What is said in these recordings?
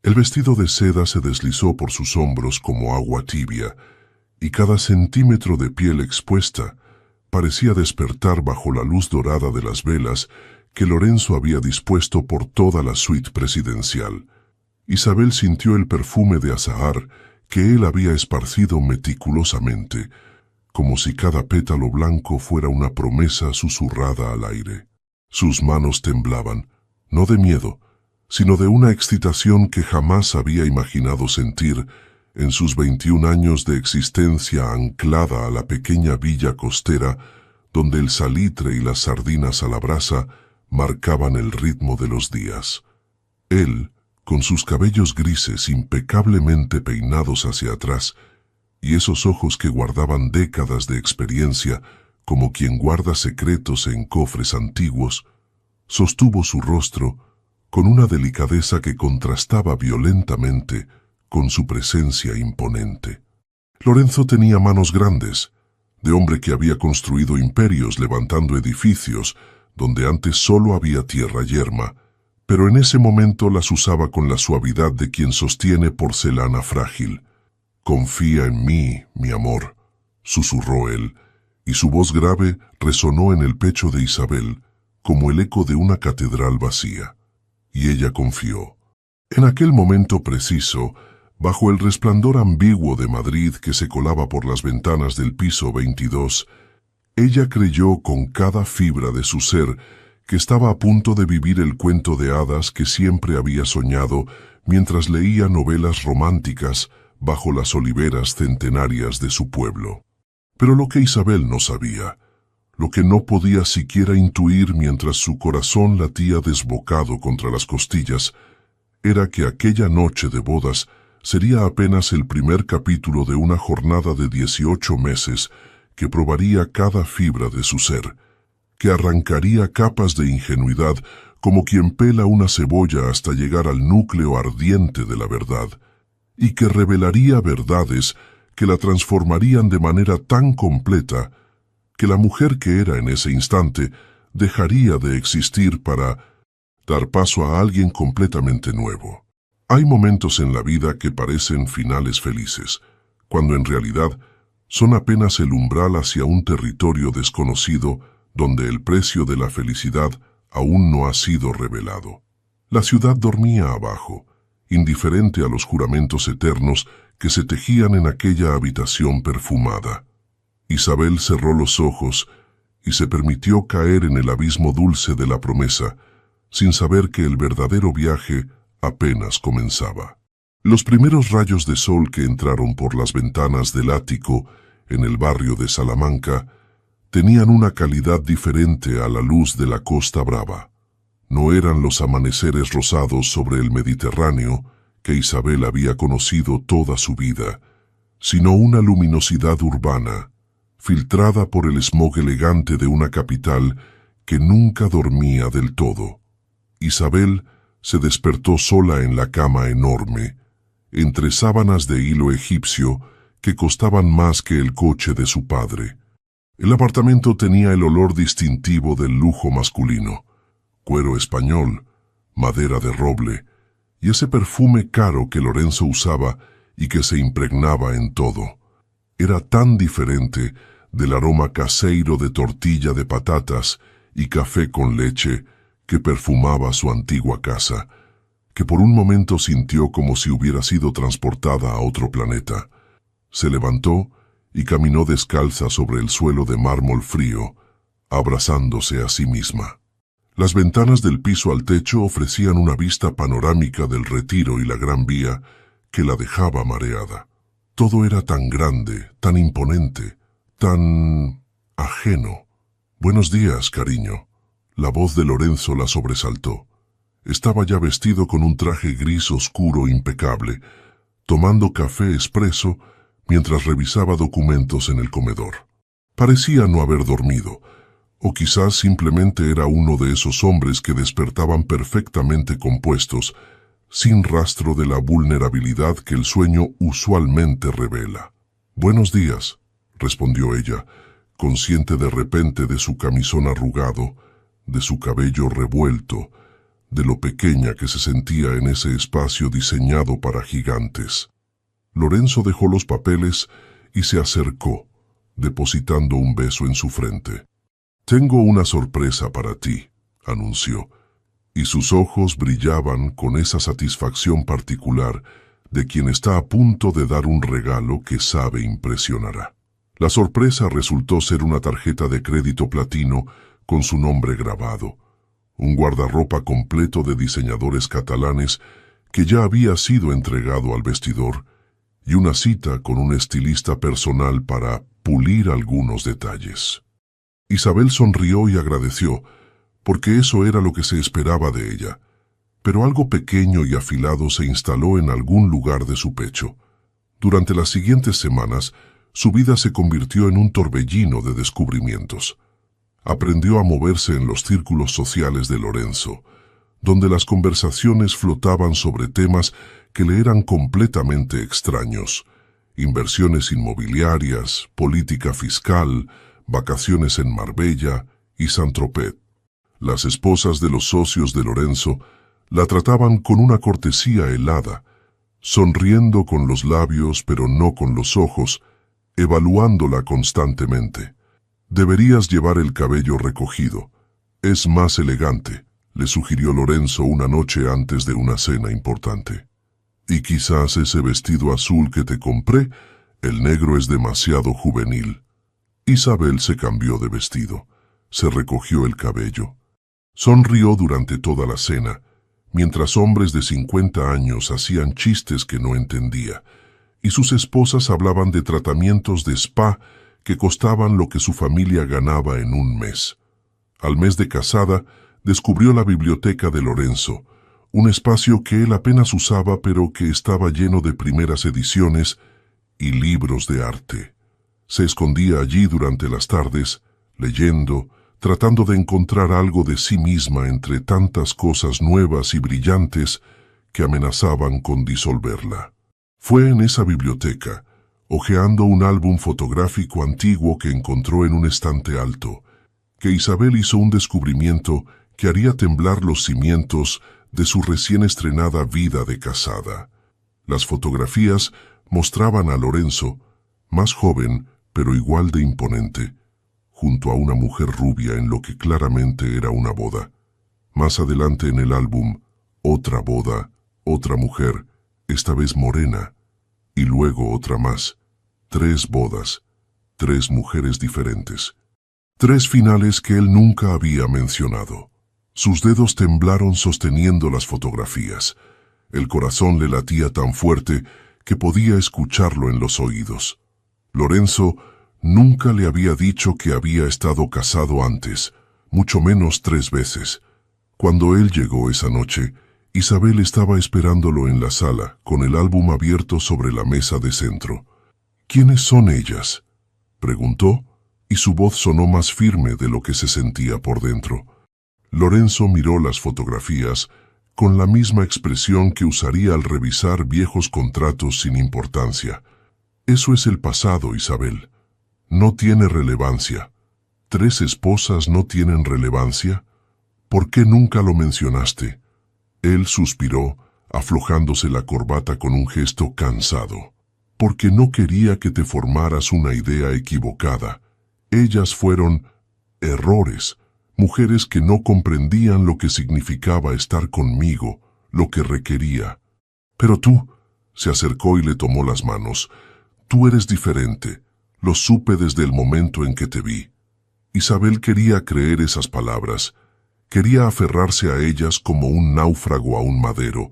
El vestido de seda se deslizó por sus hombros como agua tibia, y cada centímetro de piel expuesta parecía despertar bajo la luz dorada de las velas que Lorenzo había dispuesto por toda la suite presidencial. Isabel sintió el perfume de azahar que él había esparcido meticulosamente, como si cada pétalo blanco fuera una promesa susurrada al aire. Sus manos temblaban, no de miedo, sino de una excitación que jamás había imaginado sentir en sus 21 años de existencia anclada a la pequeña villa costera donde el salitre y las sardinas a la brasa marcaban el ritmo de los días. Él, con sus cabellos grises impecablemente peinados hacia atrás, y esos ojos que guardaban décadas de experiencia como quien guarda secretos en cofres antiguos, sostuvo su rostro con una delicadeza que contrastaba violentamente con su presencia imponente. Lorenzo tenía manos grandes, de hombre que había construido imperios levantando edificios donde antes solo había tierra yerma, pero en ese momento las usaba con la suavidad de quien sostiene porcelana frágil. «Confía en mí, mi amor», susurró él, y su voz grave resonó en el pecho de Isabel como el eco de una catedral vacía. Y ella confió. En aquel momento preciso, bajo el resplandor ambiguo de Madrid que se colaba por las ventanas del piso 22, ella creyó con cada fibra de su ser que estaba a punto de vivir el cuento de hadas que siempre había soñado mientras leía novelas románticas bajo las oliveras centenarias de su pueblo. Pero lo que Isabel no sabía, lo que no podía siquiera intuir mientras su corazón latía desbocado contra las costillas, era que aquella noche de bodas sería apenas el primer capítulo de una jornada de 18 meses que probaría cada fibra de su ser, que arrancaría capas de ingenuidad como quien pela una cebolla hasta llegar al núcleo ardiente de la verdad, y que revelaría verdades que la transformarían de manera tan completa que la mujer que era en ese instante dejaría de existir para dar paso a alguien completamente nuevo. Hay momentos en la vida que parecen finales felices, cuando en realidad son apenas el umbral hacia un territorio desconocido donde el precio de la felicidad aún no ha sido revelado. La ciudad dormía abajo, indiferente a los juramentos eternos que se tejían en aquella habitación perfumada. Isabel cerró los ojos y se permitió caer en el abismo dulce de la promesa, sin saber que el verdadero viaje apenas comenzaba. Los primeros rayos de sol que entraron por las ventanas del ático en el barrio de Salamanca tenían una calidad diferente a la luz de la Costa Brava. No eran los amaneceres rosados sobre el Mediterráneo que Isabel había conocido toda su vida, sino una luminosidad urbana, filtrada por el smog elegante de una capital que nunca dormía del todo. Isabel se despertó sola en la cama enorme, entre sábanas de hilo egipcio que costaban más que el coche de su padre. El apartamento tenía el olor distintivo del lujo masculino, cuero español, madera de roble, y ese perfume caro que Lorenzo usaba y que se impregnaba en todo. Era tan diferente del aroma caseiro de tortilla de patatas y café con leche que perfumaba su antigua casa, que por un momento sintió como si hubiera sido transportada a otro planeta. Se levantó y caminó descalza sobre el suelo de mármol frío, abrazándose a sí misma. Las ventanas del piso al techo ofrecían una vista panorámica del Retiro y la Gran Vía que la dejaba mareada. Todo era tan grande, tan imponente, tan ajeno. «Buenos días, cariño». La voz de Lorenzo la sobresaltó. Estaba ya vestido con un traje gris oscuro impecable, tomando café expreso mientras revisaba documentos en el comedor. Parecía no haber dormido, o quizás simplemente era uno de esos hombres que despertaban perfectamente compuestos, sin rastro de la vulnerabilidad que el sueño usualmente revela. «Buenos días», respondió ella, consciente de repente de su camisón arrugado, de su cabello revuelto, de lo pequeña que se sentía en ese espacio diseñado para gigantes. Lorenzo dejó los papeles y se acercó, depositando un beso en su frente. «Tengo una sorpresa para ti», anunció, y sus ojos brillaban con esa satisfacción particular de quien está a punto de dar un regalo que sabe impresionará. La sorpresa resultó ser una tarjeta de crédito platino con su nombre grabado, un guardarropa completo de diseñadores catalanes que ya había sido entregado al vestidor, y una cita con un estilista personal para pulir algunos detalles. Isabel sonrió y agradeció, porque eso era lo que se esperaba de ella, pero algo pequeño y afilado se instaló en algún lugar de su pecho. Durante las siguientes semanas, su vida se convirtió en un torbellino de descubrimientos. Aprendió a moverse en los círculos sociales de Lorenzo, donde las conversaciones flotaban sobre temas que le eran completamente extraños: inversiones inmobiliarias, política fiscal, vacaciones en Marbella y Saint-Tropez. Las esposas de los socios de Lorenzo la trataban con una cortesía helada, sonriendo con los labios pero no con los ojos, evaluándola constantemente. «Deberías llevar el cabello recogido. Es más elegante», le sugirió Lorenzo una noche antes de una cena importante. «Y quizás ese vestido azul que te compré, el negro es demasiado juvenil». Isabel se cambió de vestido, se recogió el cabello. Sonrió durante toda la cena, mientras hombres de 50 años hacían chistes que no entendía, y sus esposas hablaban de tratamientos de spa que costaban lo que su familia ganaba en un mes. Al mes de casada, descubrió la biblioteca de Lorenzo, un espacio que él apenas usaba pero que estaba lleno de primeras ediciones y libros de arte. Se escondía allí durante las tardes, leyendo, tratando de encontrar algo de sí misma entre tantas cosas nuevas y brillantes que amenazaban con disolverla. Fue en esa biblioteca, hojeando un álbum fotográfico antiguo que encontró en un estante alto, que Isabel hizo un descubrimiento que haría temblar los cimientos de su recién estrenada vida de casada. Las fotografías mostraban a Lorenzo, más joven pero igual de imponente, junto a una mujer rubia en lo que claramente era una boda. Más adelante en el álbum, otra boda, otra mujer, esta vez morena, y luego otra más. 3 bodas, 3 mujeres diferentes. 3 finales que él nunca había mencionado. Sus dedos temblaron sosteniendo las fotografías. El corazón le latía tan fuerte que podía escucharlo en los oídos. Lorenzo nunca le había dicho que había estado casado antes, mucho menos 3 veces. Cuando él llegó esa noche, Isabel estaba esperándolo en la sala, con el álbum abierto sobre la mesa de centro. «¿Quiénes son ellas?», preguntó, y su voz sonó más firme de lo que se sentía por dentro. Lorenzo miró las fotografías con la misma expresión que usaría al revisar viejos contratos sin importancia. «Eso es el pasado, Isabel. No tiene relevancia». «¿3 esposas no tienen relevancia? ¿Por qué nunca lo mencionaste?». Él suspiró, aflojándose la corbata con un gesto cansado. «Porque no quería que te formaras una idea equivocada. Ellas fueron errores, mujeres que no comprendían lo que significaba estar conmigo, lo que requería. Pero tú», se acercó y le tomó las manos, «tú eres diferente. Lo supe desde el momento en que te vi». Isabel quería creer esas palabras, quería aferrarse a ellas como un náufrago a un madero,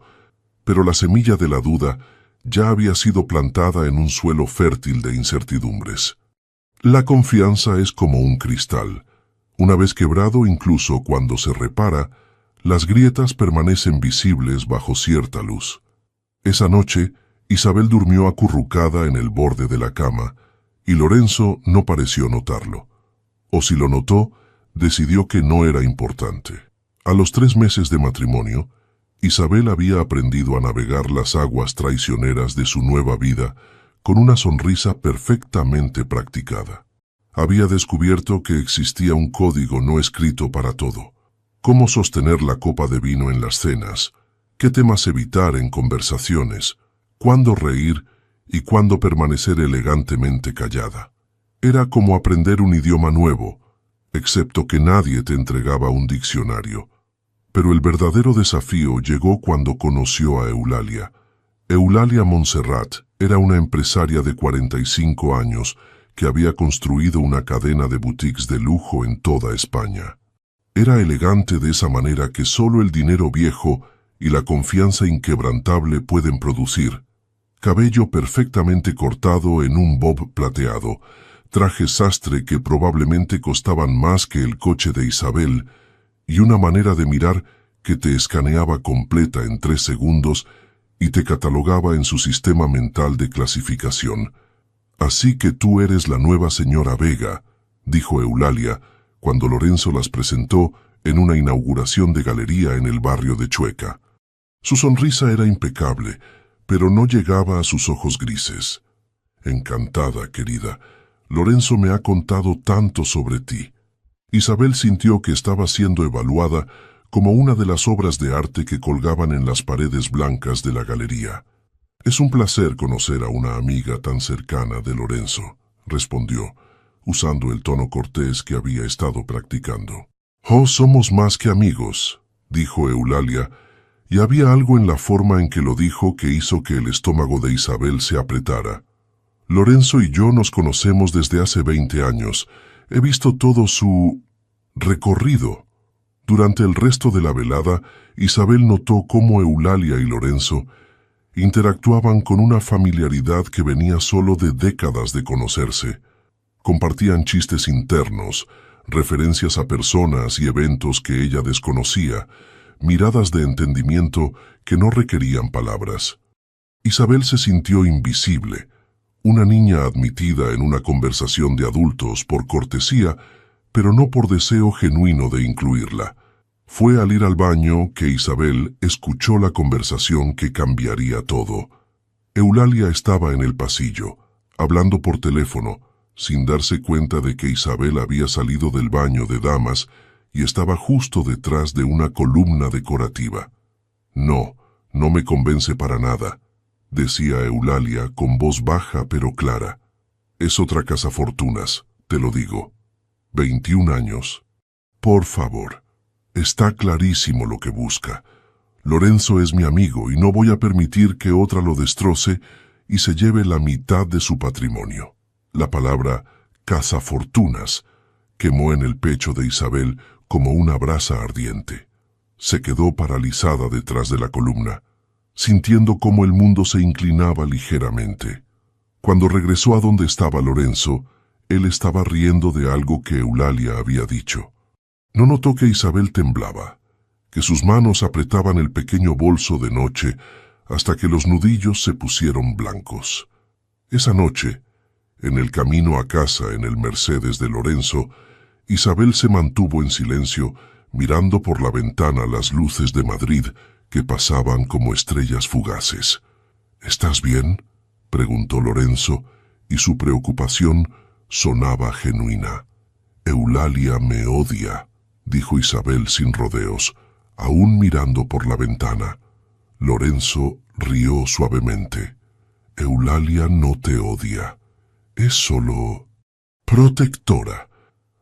pero la semilla de la duda ya había sido plantada en un suelo fértil de incertidumbres. La confianza es como un cristal. Una vez quebrado, incluso cuando se repara, las grietas permanecen visibles bajo cierta luz. Esa noche, Isabel durmió acurrucada en el borde de la cama, y Lorenzo no pareció notarlo. O si lo notó, decidió que no era importante. A los 3 meses de matrimonio, Isabel había aprendido a navegar las aguas traicioneras de su nueva vida con una sonrisa perfectamente practicada. Había descubierto que existía un código no escrito para todo. cómo sostener la copa de vino en las cenas, qué temas evitar en conversaciones, cuándo reír y cuándo permanecer elegantemente callada. Era como aprender un idioma nuevo, excepto que nadie te entregaba un diccionario. Pero el verdadero desafío llegó cuando conoció a Eulalia. Eulalia Montserrat era una empresaria de 45 años que había construido una cadena de boutiques de lujo en toda España. Era elegante de esa manera que solo el dinero viejo y la confianza inquebrantable pueden producir. Cabello perfectamente cortado en un bob plateado, traje sastre que probablemente costaban más que el coche de Isabel, y una manera de mirar que te escaneaba completa en 3 segundos y te catalogaba en su sistema mental de clasificación. «Así que tú eres la nueva señora Vega», dijo Eulalia, cuando Lorenzo las presentó en una inauguración de galería en el barrio de Chueca. Su sonrisa era impecable, pero no llegaba a sus ojos grises. «Encantada, querida. Lorenzo me ha contado tanto sobre ti». Isabel sintió que estaba siendo evaluada como una de las obras de arte que colgaban en las paredes blancas de la galería. «Es un placer conocer a una amiga tan cercana de Lorenzo», respondió, usando el tono cortés que había estado practicando. «Oh, somos más que amigos», dijo Eulalia, y había algo en la forma en que lo dijo que hizo que el estómago de Isabel se apretara. «Lorenzo y yo nos conocemos desde hace 20 años. He visto todo su recorrido». Durante el resto de la velada, Isabel notó cómo Eulalia y Lorenzo interactuaban con una familiaridad que venía solo de décadas de conocerse. Compartían chistes internos, referencias a personas y eventos que ella desconocía, miradas de entendimiento que no requerían palabras. Isabel se sintió invisible, una niña admitida en una conversación de adultos por cortesía, pero no por deseo genuino de incluirla. Fue al ir al baño que Isabel escuchó la conversación que cambiaría todo. Eulalia estaba en el pasillo, hablando por teléfono, sin darse cuenta de que Isabel había salido del baño de damas y estaba justo detrás de una columna decorativa. «No, no me convence para nada», decía Eulalia con voz baja pero clara. «Es otra cazafortunas, te lo digo. 21 años. Por favor, está clarísimo lo que busca. Lorenzo es mi amigo y no voy a permitir que otra lo destroce y se lleve la mitad de su patrimonio». La palabra cazafortunas quemó en el pecho de Isabel como una brasa ardiente. Se quedó paralizada detrás de la columna, sintiendo cómo el mundo se inclinaba ligeramente. Cuando regresó a donde estaba Lorenzo, él estaba riendo de algo que Eulalia había dicho. No notó que Isabel temblaba, que sus manos apretaban el pequeño bolso de noche hasta que los nudillos se pusieron blancos. Esa noche, en el camino a casa en el Mercedes de Lorenzo, Isabel se mantuvo en silencio, mirando por la ventana las luces de Madrid que pasaban como estrellas fugaces. «¿Estás bien?», preguntó Lorenzo, y su preocupación sonaba genuina. «Eulalia me odia», dijo Isabel sin rodeos, aún mirando por la ventana. Lorenzo rió suavemente. «Eulalia no te odia. Es solo protectora.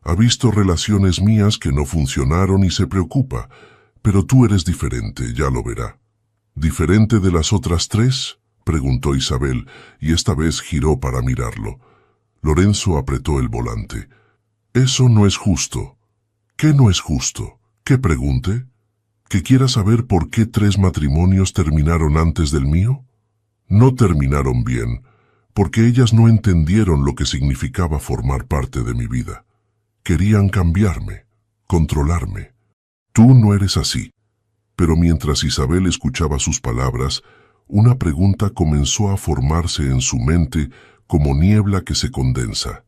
Ha visto relaciones mías que no funcionaron y se preocupa, pero tú eres diferente, ya lo verá». «¿Diferente de las otras 3?» preguntó Isabel, y esta vez giró para mirarlo. Lorenzo apretó el volante. «Eso no es justo». «¿Qué no es justo? ¿Qué pregunte? ¿Que quiera saber por qué 3 matrimonios terminaron antes del mío? No terminaron bien, porque ellas no entendieron lo que significaba formar parte de mi vida. Querían cambiarme, controlarme. Tú no eres así». Pero mientras Isabel escuchaba sus palabras, una pregunta comenzó a formarse en su mente como niebla que se condensa.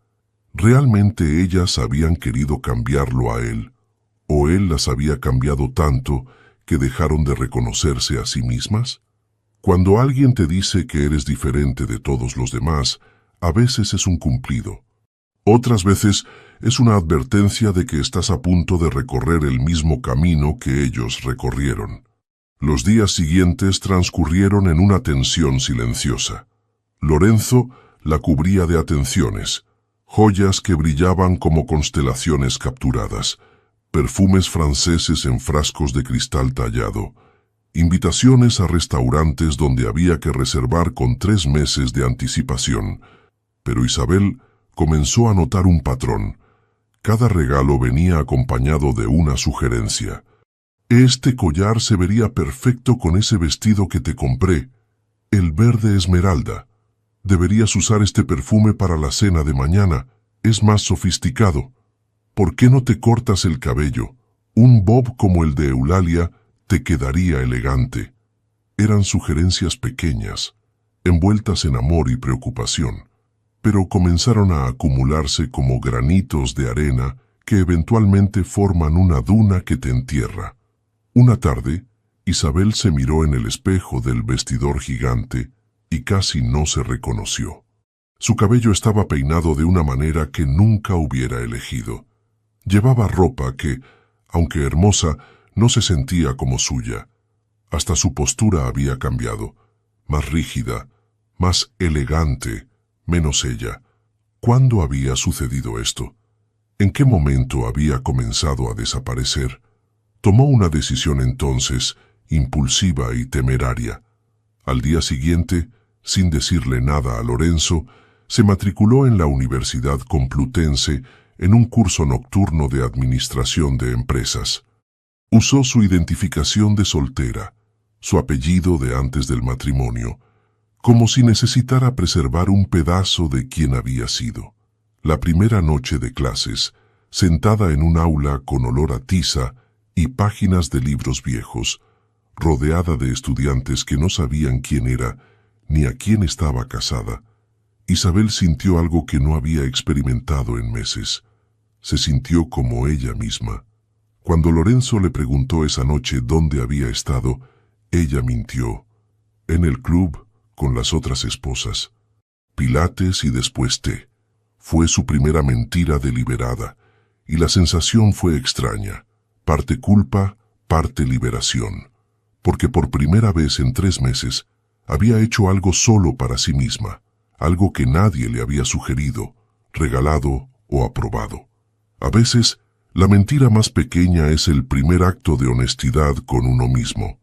¿Realmente ellas habían querido cambiarlo a él? ¿O él las había cambiado tanto que dejaron de reconocerse a sí mismas? Cuando alguien te dice que eres diferente de todos los demás, a veces es un cumplido. Otras veces es una advertencia de que estás a punto de recorrer el mismo camino que ellos recorrieron. Los días siguientes transcurrieron en una tensión silenciosa. Lorenzo la cubría de atenciones, joyas que brillaban como constelaciones capturadas, perfumes franceses en frascos de cristal tallado, invitaciones a restaurantes donde había que reservar con 3 meses de anticipación. Pero Isabel comenzó a notar un patrón. Cada regalo venía acompañado de una sugerencia. Este collar se vería perfecto con ese vestido que te compré, el verde esmeralda. Deberías usar este perfume para la cena de mañana, es más sofisticado. ¿Por qué no te cortas el cabello? Un bob como el de Eulalia te quedaría elegante. Eran sugerencias pequeñas, envueltas en amor y preocupación, pero comenzaron a acumularse como granitos de arena que eventualmente forman una duna que te entierra. Una tarde, Isabel se miró en el espejo del vestidor gigante y casi no se reconoció. Su cabello estaba peinado de una manera que nunca hubiera elegido. Llevaba ropa que, aunque hermosa, no se sentía como suya. Hasta su postura había cambiado, más rígida, más elegante, menos ella. ¿Cuándo había sucedido esto? ¿En qué momento había comenzado a desaparecer? Tomó una decisión entonces, impulsiva y temeraria. Al día siguiente, sin decirle nada a Lorenzo, se matriculó en la Universidad Complutense en un curso nocturno de administración de empresas. Usó su identificación de soltera, su apellido de antes del matrimonio, como si necesitara preservar un pedazo de quien había sido. La primera noche de clases, sentada en un aula con olor a tiza y páginas de libros viejos, rodeada de estudiantes que no sabían quién era ni a quién estaba casada, Isabel sintió algo que no había experimentado en meses. Se sintió como ella misma. Cuando Lorenzo le preguntó esa noche dónde había estado, ella mintió. En el club, con las otras esposas. Pilates y después té. Fue su primera mentira deliberada, y la sensación fue extraña. Parte culpa, parte liberación. Porque por primera vez en 3 meses, había hecho algo solo para sí misma, algo que nadie le había sugerido, regalado o aprobado. A veces, la mentira más pequeña es el primer acto de honestidad con uno mismo.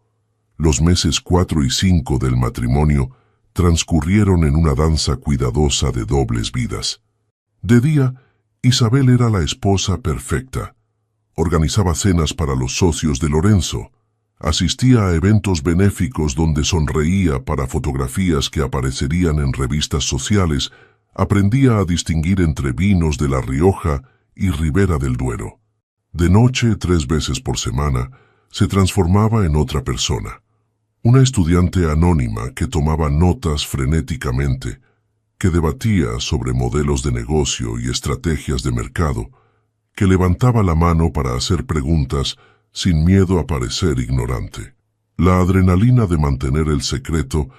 Los meses 4 y 5 del matrimonio transcurrieron en una danza cuidadosa de dobles vidas. De día, Isabel era la esposa perfecta. Organizaba cenas para los socios de Lorenzo. Asistía a eventos benéficos donde sonreía para fotografías que aparecerían en revistas sociales. Aprendía a distinguir entre vinos de La Rioja y Ribera del Duero. De noche, 3 veces por semana, se transformaba en otra persona. Una estudiante anónima que tomaba notas frenéticamente, que debatía sobre modelos de negocio y estrategias de mercado, que levantaba la mano para hacer preguntas sin miedo a parecer ignorante. La adrenalina de mantener el secreto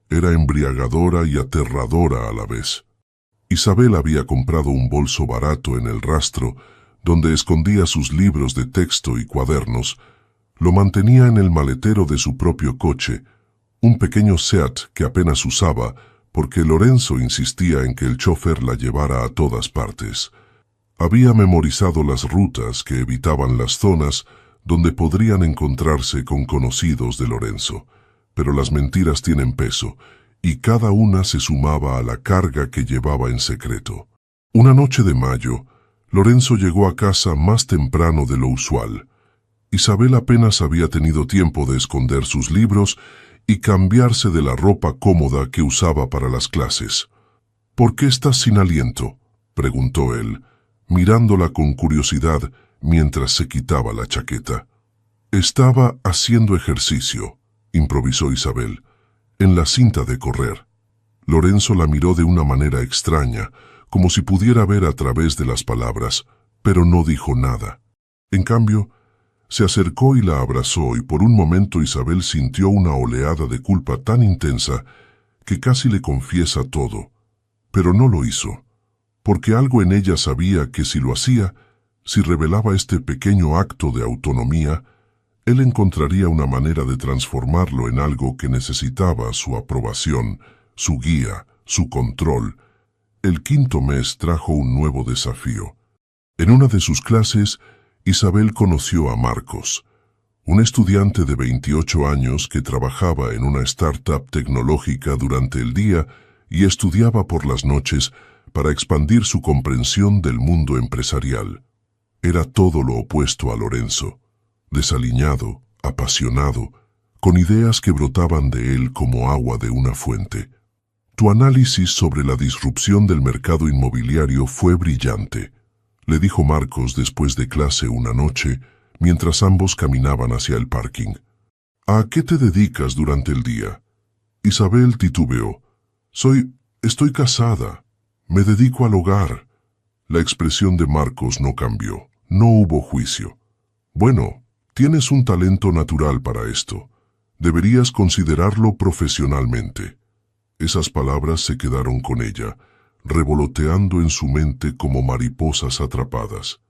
era embriagadora y aterradora a la vez. Isabel había comprado un bolso barato en el Rastro, donde escondía sus libros de texto y cuadernos. Lo mantenía en el maletero de su propio coche, un pequeño Seat que apenas usaba porque Lorenzo insistía en que el chofer la llevara a todas partes. Había memorizado las rutas que evitaban las zonas donde podrían encontrarse con conocidos de Lorenzo, pero las mentiras tienen peso, y cada una se sumaba a la carga que llevaba en secreto. Una noche de mayo, Lorenzo llegó a casa más temprano de lo usual. Isabel apenas había tenido tiempo de esconder sus libros y cambiarse de la ropa cómoda que usaba para las clases. «¿Por qué estás sin aliento?», preguntó él, mirándola con curiosidad mientras se quitaba la chaqueta. «Estaba haciendo ejercicio», improvisó Isabel, «en la cinta de correr». Lorenzo la miró de una manera extraña, como si pudiera ver a través de las palabras, pero no dijo nada. En cambio, se acercó y la abrazó, y por un momento Isabel sintió una oleada de culpa tan intensa que casi le confiesa todo, pero no lo hizo, porque algo en ella sabía que si lo hacía, si revelaba este pequeño acto de autonomía, él encontraría una manera de transformarlo en algo que necesitaba su aprobación, su guía, su control. El quinto mes trajo un nuevo desafío. En una de sus clases, Isabel conoció a Marcos, un estudiante de 28 años que trabajaba en una startup tecnológica durante el día y estudiaba por las noches para expandir su comprensión del mundo empresarial. Era todo lo opuesto a Lorenzo, desaliñado, apasionado, con ideas que brotaban de él como agua de una fuente. Tu análisis sobre la disrupción del mercado inmobiliario fue brillante, le dijo Marcos después de clase una noche, mientras ambos caminaban hacia el parking. ¿A qué te dedicas durante el día? Isabel titubeó. Estoy casada. Me dedico al hogar. La expresión de Marcos no cambió. No hubo juicio. Bueno, tienes un talento natural para esto. Deberías considerarlo profesionalmente. Esas palabras se quedaron con ella, revoloteando en su mente como mariposas atrapadas.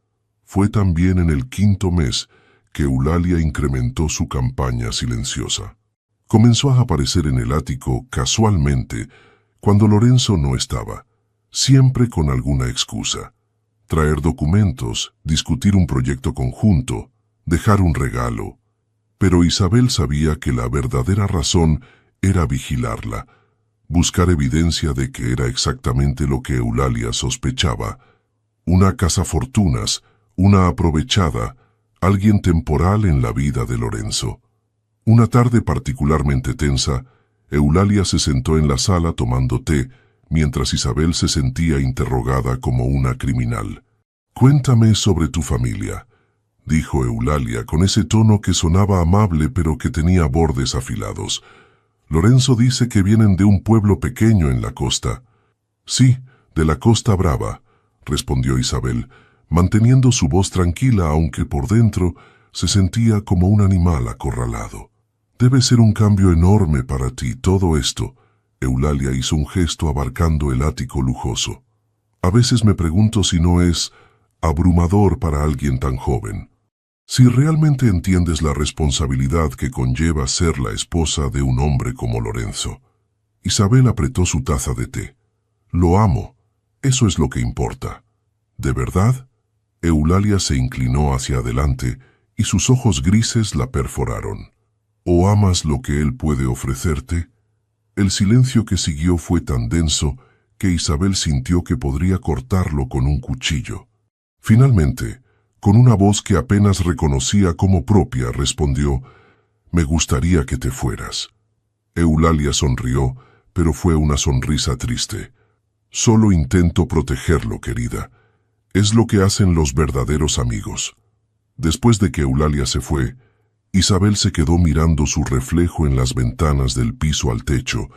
Fue también en el quinto mes que Eulalia incrementó su campaña silenciosa. Comenzó a aparecer en el ático casualmente cuando Lorenzo no estaba, siempre con alguna excusa. Traer documentos, discutir un proyecto conjunto, dejar un regalo. Pero Isabel sabía que la verdadera razón era vigilarla, buscar evidencia de que era exactamente lo que Eulalia sospechaba. Una cazafortunas, una aprovechada, alguien temporal en la vida de Lorenzo. Una tarde particularmente tensa, Eulalia se sentó en la sala tomando té, mientras Isabel se sentía interrogada como una criminal. «Cuéntame sobre tu familia», dijo Eulalia con ese tono que sonaba amable pero que tenía bordes afilados. «Lorenzo dice que vienen de un pueblo pequeño en la costa». «Sí, de la Costa Brava», respondió Isabel, manteniendo su voz tranquila aunque por dentro se sentía como un animal acorralado. «Debe ser un cambio enorme para ti todo esto». Eulalia hizo un gesto abarcando el ático lujoso. «A veces me pregunto si no es abrumador para alguien tan joven. Si realmente entiendes la responsabilidad que conlleva ser la esposa de un hombre como Lorenzo». Isabel apretó su taza de té. «Lo amo. Eso es lo que importa». «¿De verdad?» Eulalia se inclinó hacia adelante y sus ojos grises la perforaron. «¿O amas lo que él puede ofrecerte?» El silencio que siguió fue tan denso que Isabel sintió que podría cortarlo con un cuchillo. Finalmente, con una voz que apenas reconocía como propia, respondió: «Me gustaría que te fueras». Eulalia sonrió, pero fue una sonrisa triste. «Solo intento protegerlo, querida. Es lo que hacen los verdaderos amigos». Después de que Eulalia se fue, Isabel se quedó mirando su reflejo en las ventanas del piso al techo,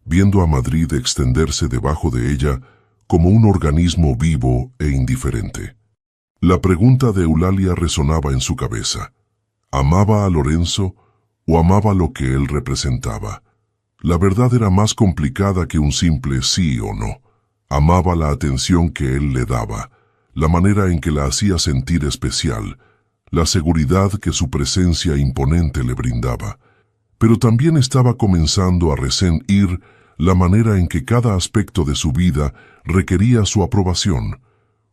viendo a Madrid extenderse debajo de ella como un organismo vivo e indiferente. La pregunta de Eulalia resonaba en su cabeza. ¿Amaba a Lorenzo o amaba lo que él representaba? La verdad era más complicada que un simple sí o no. Amaba la atención que él le daba, la manera en que la hacía sentir especial, la seguridad que su presencia imponente le brindaba. Pero también estaba comenzando a resentir la manera en que cada aspecto de su vida requería su aprobación,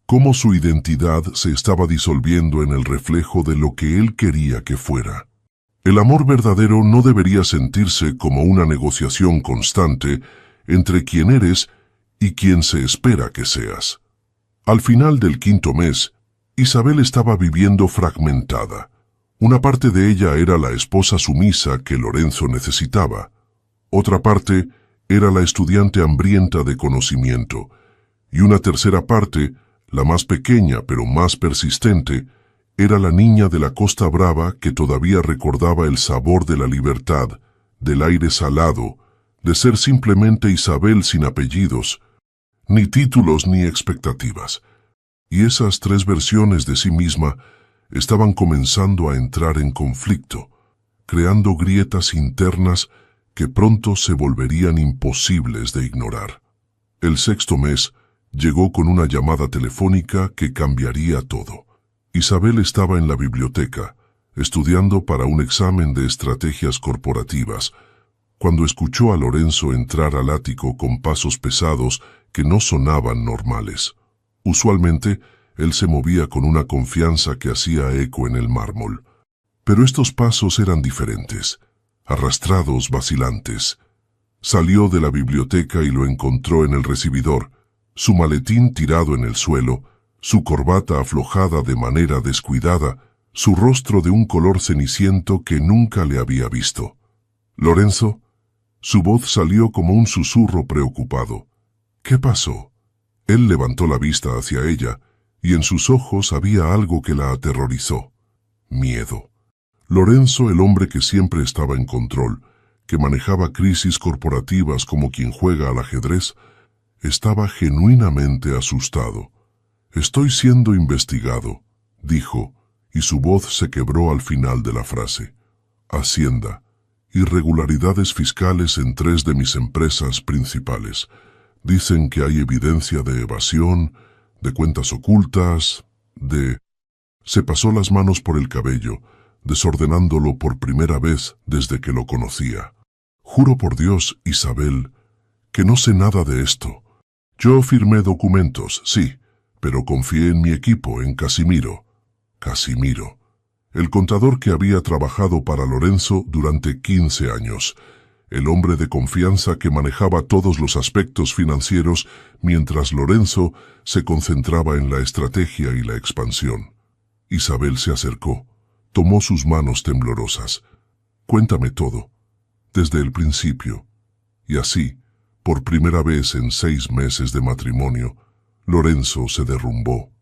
cómo su identidad se estaba disolviendo en el reflejo de lo que él quería que fuera. El amor verdadero no debería sentirse como una negociación constante entre quien eres y quien se espera que seas. Al final del quinto mes, Isabel estaba viviendo fragmentada. Una parte de ella era la esposa sumisa que Lorenzo necesitaba. Otra parte era la estudiante hambrienta de conocimiento. Y una tercera parte, la más pequeña pero más persistente, era la niña de la Costa Brava que todavía recordaba el sabor de la libertad, del aire salado, de ser simplemente Isabel sin apellidos, ni títulos ni expectativas. Y esas tres versiones de sí misma estaban comenzando a entrar en conflicto, creando grietas internas que pronto se volverían imposibles de ignorar. El sexto mes llegó con una llamada telefónica que cambiaría todo. Isabel estaba en la biblioteca, estudiando para un examen de estrategias corporativas, cuando escuchó a Lorenzo entrar al ático con pasos pesados que no sonaban normales. Usualmente, él se movía con una confianza que hacía eco en el mármol. Pero estos pasos eran diferentes, arrastrados, vacilantes. Salió de la biblioteca y lo encontró en el recibidor, su maletín tirado en el suelo, su corbata aflojada de manera descuidada, su rostro de un color ceniciento que nunca le había visto. «¿Lorenzo?» Su voz salió como un susurro preocupado. «¿Qué pasó?» Él levantó la vista hacia ella, y en sus ojos había algo que la aterrorizó. Miedo. Lorenzo, el hombre que siempre estaba en control, que manejaba crisis corporativas como quien juega al ajedrez, estaba genuinamente asustado. «Estoy siendo investigado», dijo, y su voz se quebró al final de la frase. «Hacienda. Irregularidades fiscales en 3 de mis empresas principales. Dicen que hay evidencia de evasión, de cuentas ocultas, de...» Se pasó las manos por el cabello, desordenándolo por primera vez desde que lo conocía. «Juro por Dios, Isabel, que no sé nada de esto. Yo firmé documentos, sí, pero confié en mi equipo, en Casimiro». Casimiro, el contador que había trabajado para Lorenzo durante 15 años, el hombre de confianza que manejaba todos los aspectos financieros mientras Lorenzo se concentraba en la estrategia y la expansión. Isabel se acercó, tomó sus manos temblorosas. «Cuéntame todo, desde el principio». Y así, por primera vez en 6 meses de matrimonio, Lorenzo se derrumbó.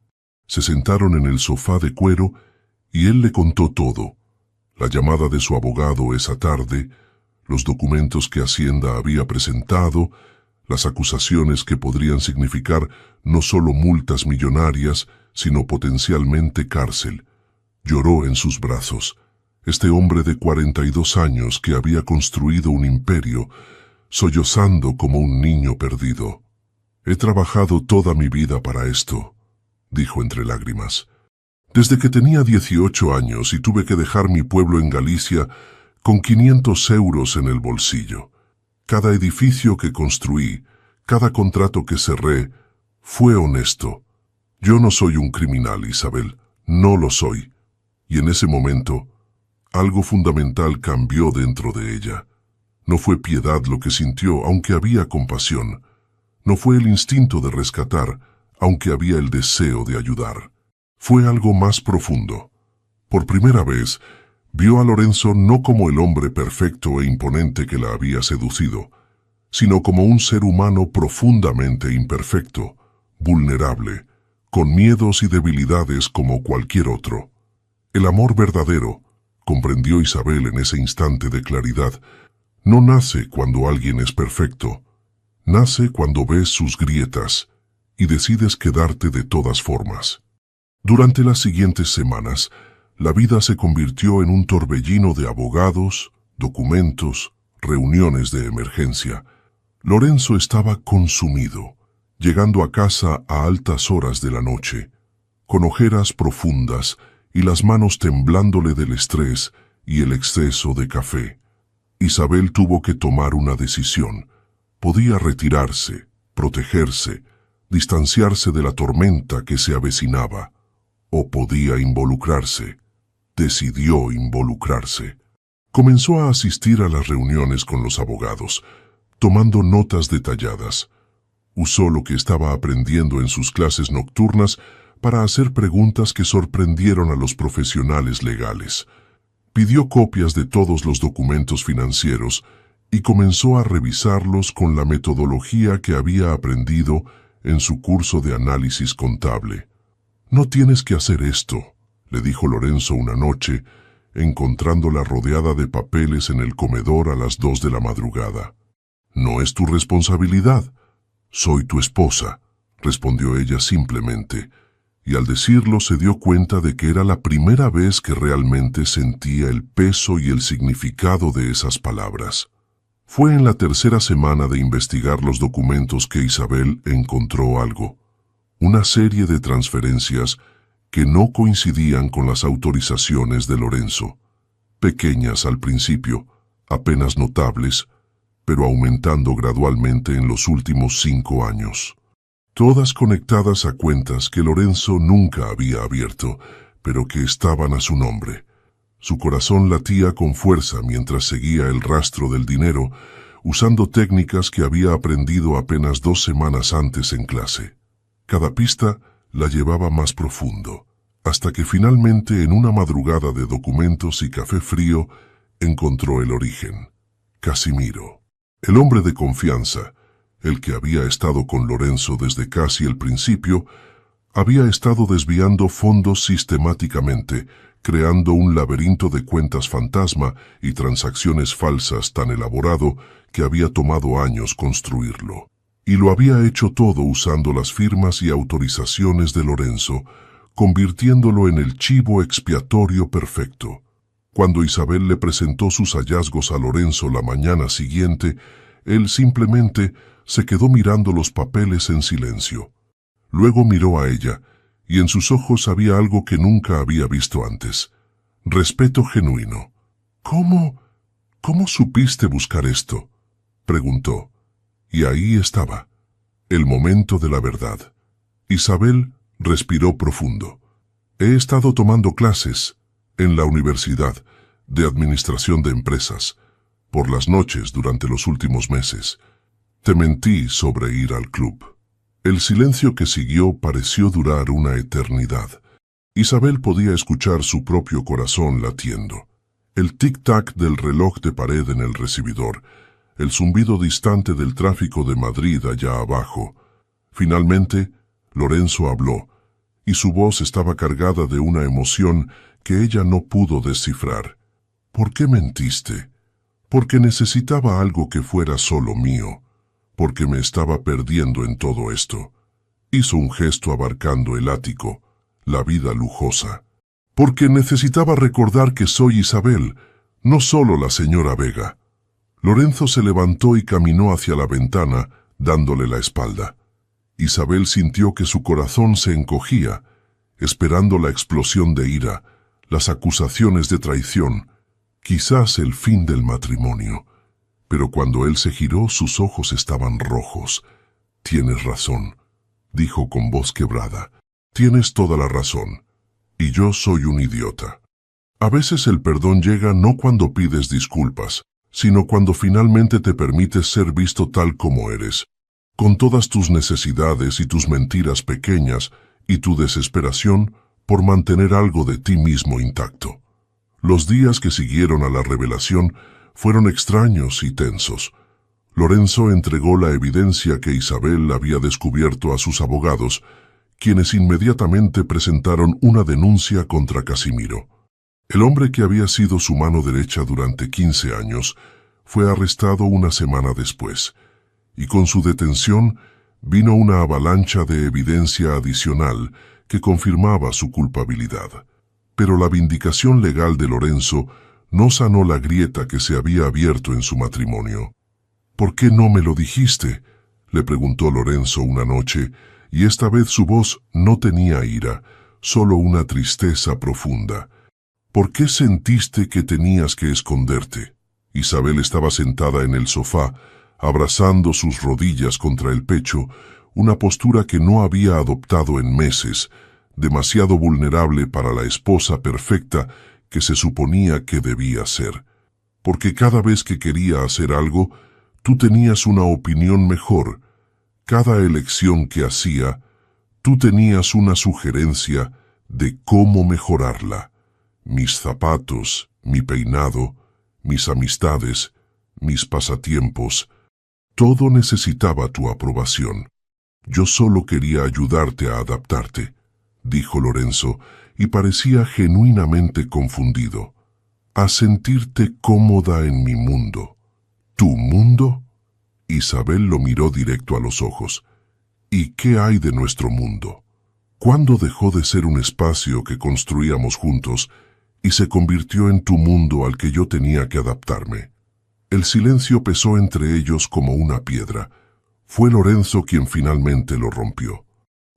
Se sentaron en el sofá de cuero y él le contó todo. La llamada de su abogado esa tarde, los documentos que Hacienda había presentado, las acusaciones que podrían significar no solo multas millonarias, sino potencialmente cárcel. Lloró en sus brazos. Este hombre de 42 años que había construido un imperio, sollozando como un niño perdido. «He trabajado toda mi vida para esto», dijo entre lágrimas. «Desde que tenía 18 años y tuve que dejar mi pueblo en Galicia con 500 euros en el bolsillo. Cada edificio que construí, cada contrato que cerré, fue honesto. Yo no soy un criminal, Isabel, no lo soy». Y en ese momento, algo fundamental cambió dentro de ella. No fue piedad lo que sintió, aunque había compasión. No fue el instinto de rescatar, aunque había el deseo de ayudar. Fue algo más profundo. Por primera vez, vio a Lorenzo no como el hombre perfecto e imponente que la había seducido, sino como un ser humano profundamente imperfecto, vulnerable, con miedos y debilidades como cualquier otro. El amor verdadero, comprendió Isabel en ese instante de claridad, no nace cuando alguien es perfecto, nace cuando ves sus grietas y decides quedarte de todas formas. Durante las siguientes semanas, la vida se convirtió en un torbellino de abogados, documentos, reuniones de emergencia. Lorenzo estaba consumido, llegando a casa a altas horas de la noche, con ojeras profundas y las manos temblándole del estrés y el exceso de café. Isabel tuvo que tomar una decisión. Podía retirarse, protegerse, distanciarse de la tormenta que se avecinaba, o podía involucrarse. Decidió involucrarse. Comenzó a asistir a las reuniones con los abogados, tomando notas detalladas. Usó lo que estaba aprendiendo en sus clases nocturnas para hacer preguntas que sorprendieron a los profesionales legales. Pidió copias de todos los documentos financieros y comenzó a revisarlos con la metodología que había aprendido en su curso de análisis contable. «No tienes que hacer esto», le dijo Lorenzo una noche, encontrándola rodeada de papeles en el comedor a las 2 de la madrugada. «No es tu responsabilidad. Soy tu esposa», respondió ella simplemente, y al decirlo se dio cuenta de que era la primera vez que realmente sentía el peso y el significado de esas palabras. Fue en la tercera semana de investigar los documentos que Isabel encontró algo. una serie de transferencias que no coincidían con las autorizaciones de Lorenzo, pequeñas al principio, apenas notables, pero aumentando gradualmente en los últimos 5 años. Todas conectadas a cuentas que Lorenzo nunca había abierto, pero que estaban a su nombre. Su corazón latía con fuerza mientras seguía el rastro del dinero, usando técnicas que había aprendido apenas 2 semanas antes en clase. Cada pista la llevaba más profundo, hasta que finalmente en una madrugada de documentos y café frío encontró el origen. Casimiro, el hombre de confianza, el que había estado con Lorenzo desde casi el principio, había estado desviando fondos sistemáticamente, creando un laberinto de cuentas fantasma y transacciones falsas tan elaborado que había tomado años construirlo. Y lo había hecho todo usando las firmas y autorizaciones de Lorenzo, convirtiéndolo en el chivo expiatorio perfecto. Cuando Isabel le presentó sus hallazgos a Lorenzo la mañana siguiente, él simplemente se quedó mirando los papeles en silencio. Luego miró a ella, y en sus ojos había algo que nunca había visto antes. Respeto genuino. ¿Cómo supiste buscar esto?, preguntó. Y ahí estaba, el momento de la verdad. Isabel respiró profundo. He estado tomando clases en la universidad de administración de empresas, por las noches durante los últimos meses. Te mentí sobre ir al club. El silencio que siguió pareció durar una eternidad. Isabel podía escuchar su propio corazón latiendo. El tic-tac del reloj de pared en el recibidor, el zumbido distante del tráfico de Madrid allá abajo. Finalmente, Lorenzo habló, y su voz estaba cargada de una emoción que ella no pudo descifrar. ¿Por qué mentiste? Porque necesitaba algo que fuera solo mío. Porque me estaba perdiendo en todo esto. Hizo un gesto abarcando el ático, la vida lujosa. Porque necesitaba recordar que soy Isabel, no solo la señora Vega. Lorenzo se levantó y caminó hacia la ventana, dándole la espalda. Isabel sintió que su corazón se encogía, esperando la explosión de ira, las acusaciones de traición, quizás el fin del matrimonio. Pero cuando él se giró, sus ojos estaban rojos. Tienes razón, dijo con voz quebrada. Tienes toda la razón. Y yo soy un idiota. A veces el perdón llega no cuando pides disculpas, sino cuando finalmente te permites ser visto tal como eres, con todas tus necesidades y tus mentiras pequeñas y tu desesperación por mantener algo de ti mismo intacto. Los días que siguieron a la revelación fueron extraños y tensos. Lorenzo entregó la evidencia que Isabel había descubierto a sus abogados, quienes inmediatamente presentaron una denuncia contra Casimiro. El hombre que había sido su mano derecha durante 15 años fue arrestado una semana después, y con su detención vino una avalancha de evidencia adicional que confirmaba su culpabilidad. Pero la vindicación legal de Lorenzo no sanó la grieta que se había abierto en su matrimonio. ¿Por qué no me lo dijiste?, le preguntó Lorenzo una noche, y esta vez su voz no tenía ira, solo una tristeza profunda. ¿Por qué sentiste que tenías que esconderte? Isabel estaba sentada en el sofá, abrazando sus rodillas contra el pecho, una postura que no había adoptado en meses, demasiado vulnerable para la esposa perfecta que se suponía que debía ser. Porque cada vez que quería hacer algo, tú tenías una opinión mejor. Cada elección que hacía, tú tenías una sugerencia de cómo mejorarla. Mis zapatos, mi peinado, mis amistades, mis pasatiempos, todo necesitaba tu aprobación. Yo solo quería ayudarte a adaptarte, dijo Lorenzo, y parecía genuinamente confundido. A sentirte cómoda en mi mundo. ¿Tu mundo? Isabel lo miró directo a los ojos. ¿Y qué hay de nuestro mundo? ¿Cuándo dejó de ser un espacio que construíamos juntos y se convirtió en tu mundo al que yo tenía que adaptarme? El silencio pesó entre ellos como una piedra. Fue Lorenzo quien finalmente lo rompió.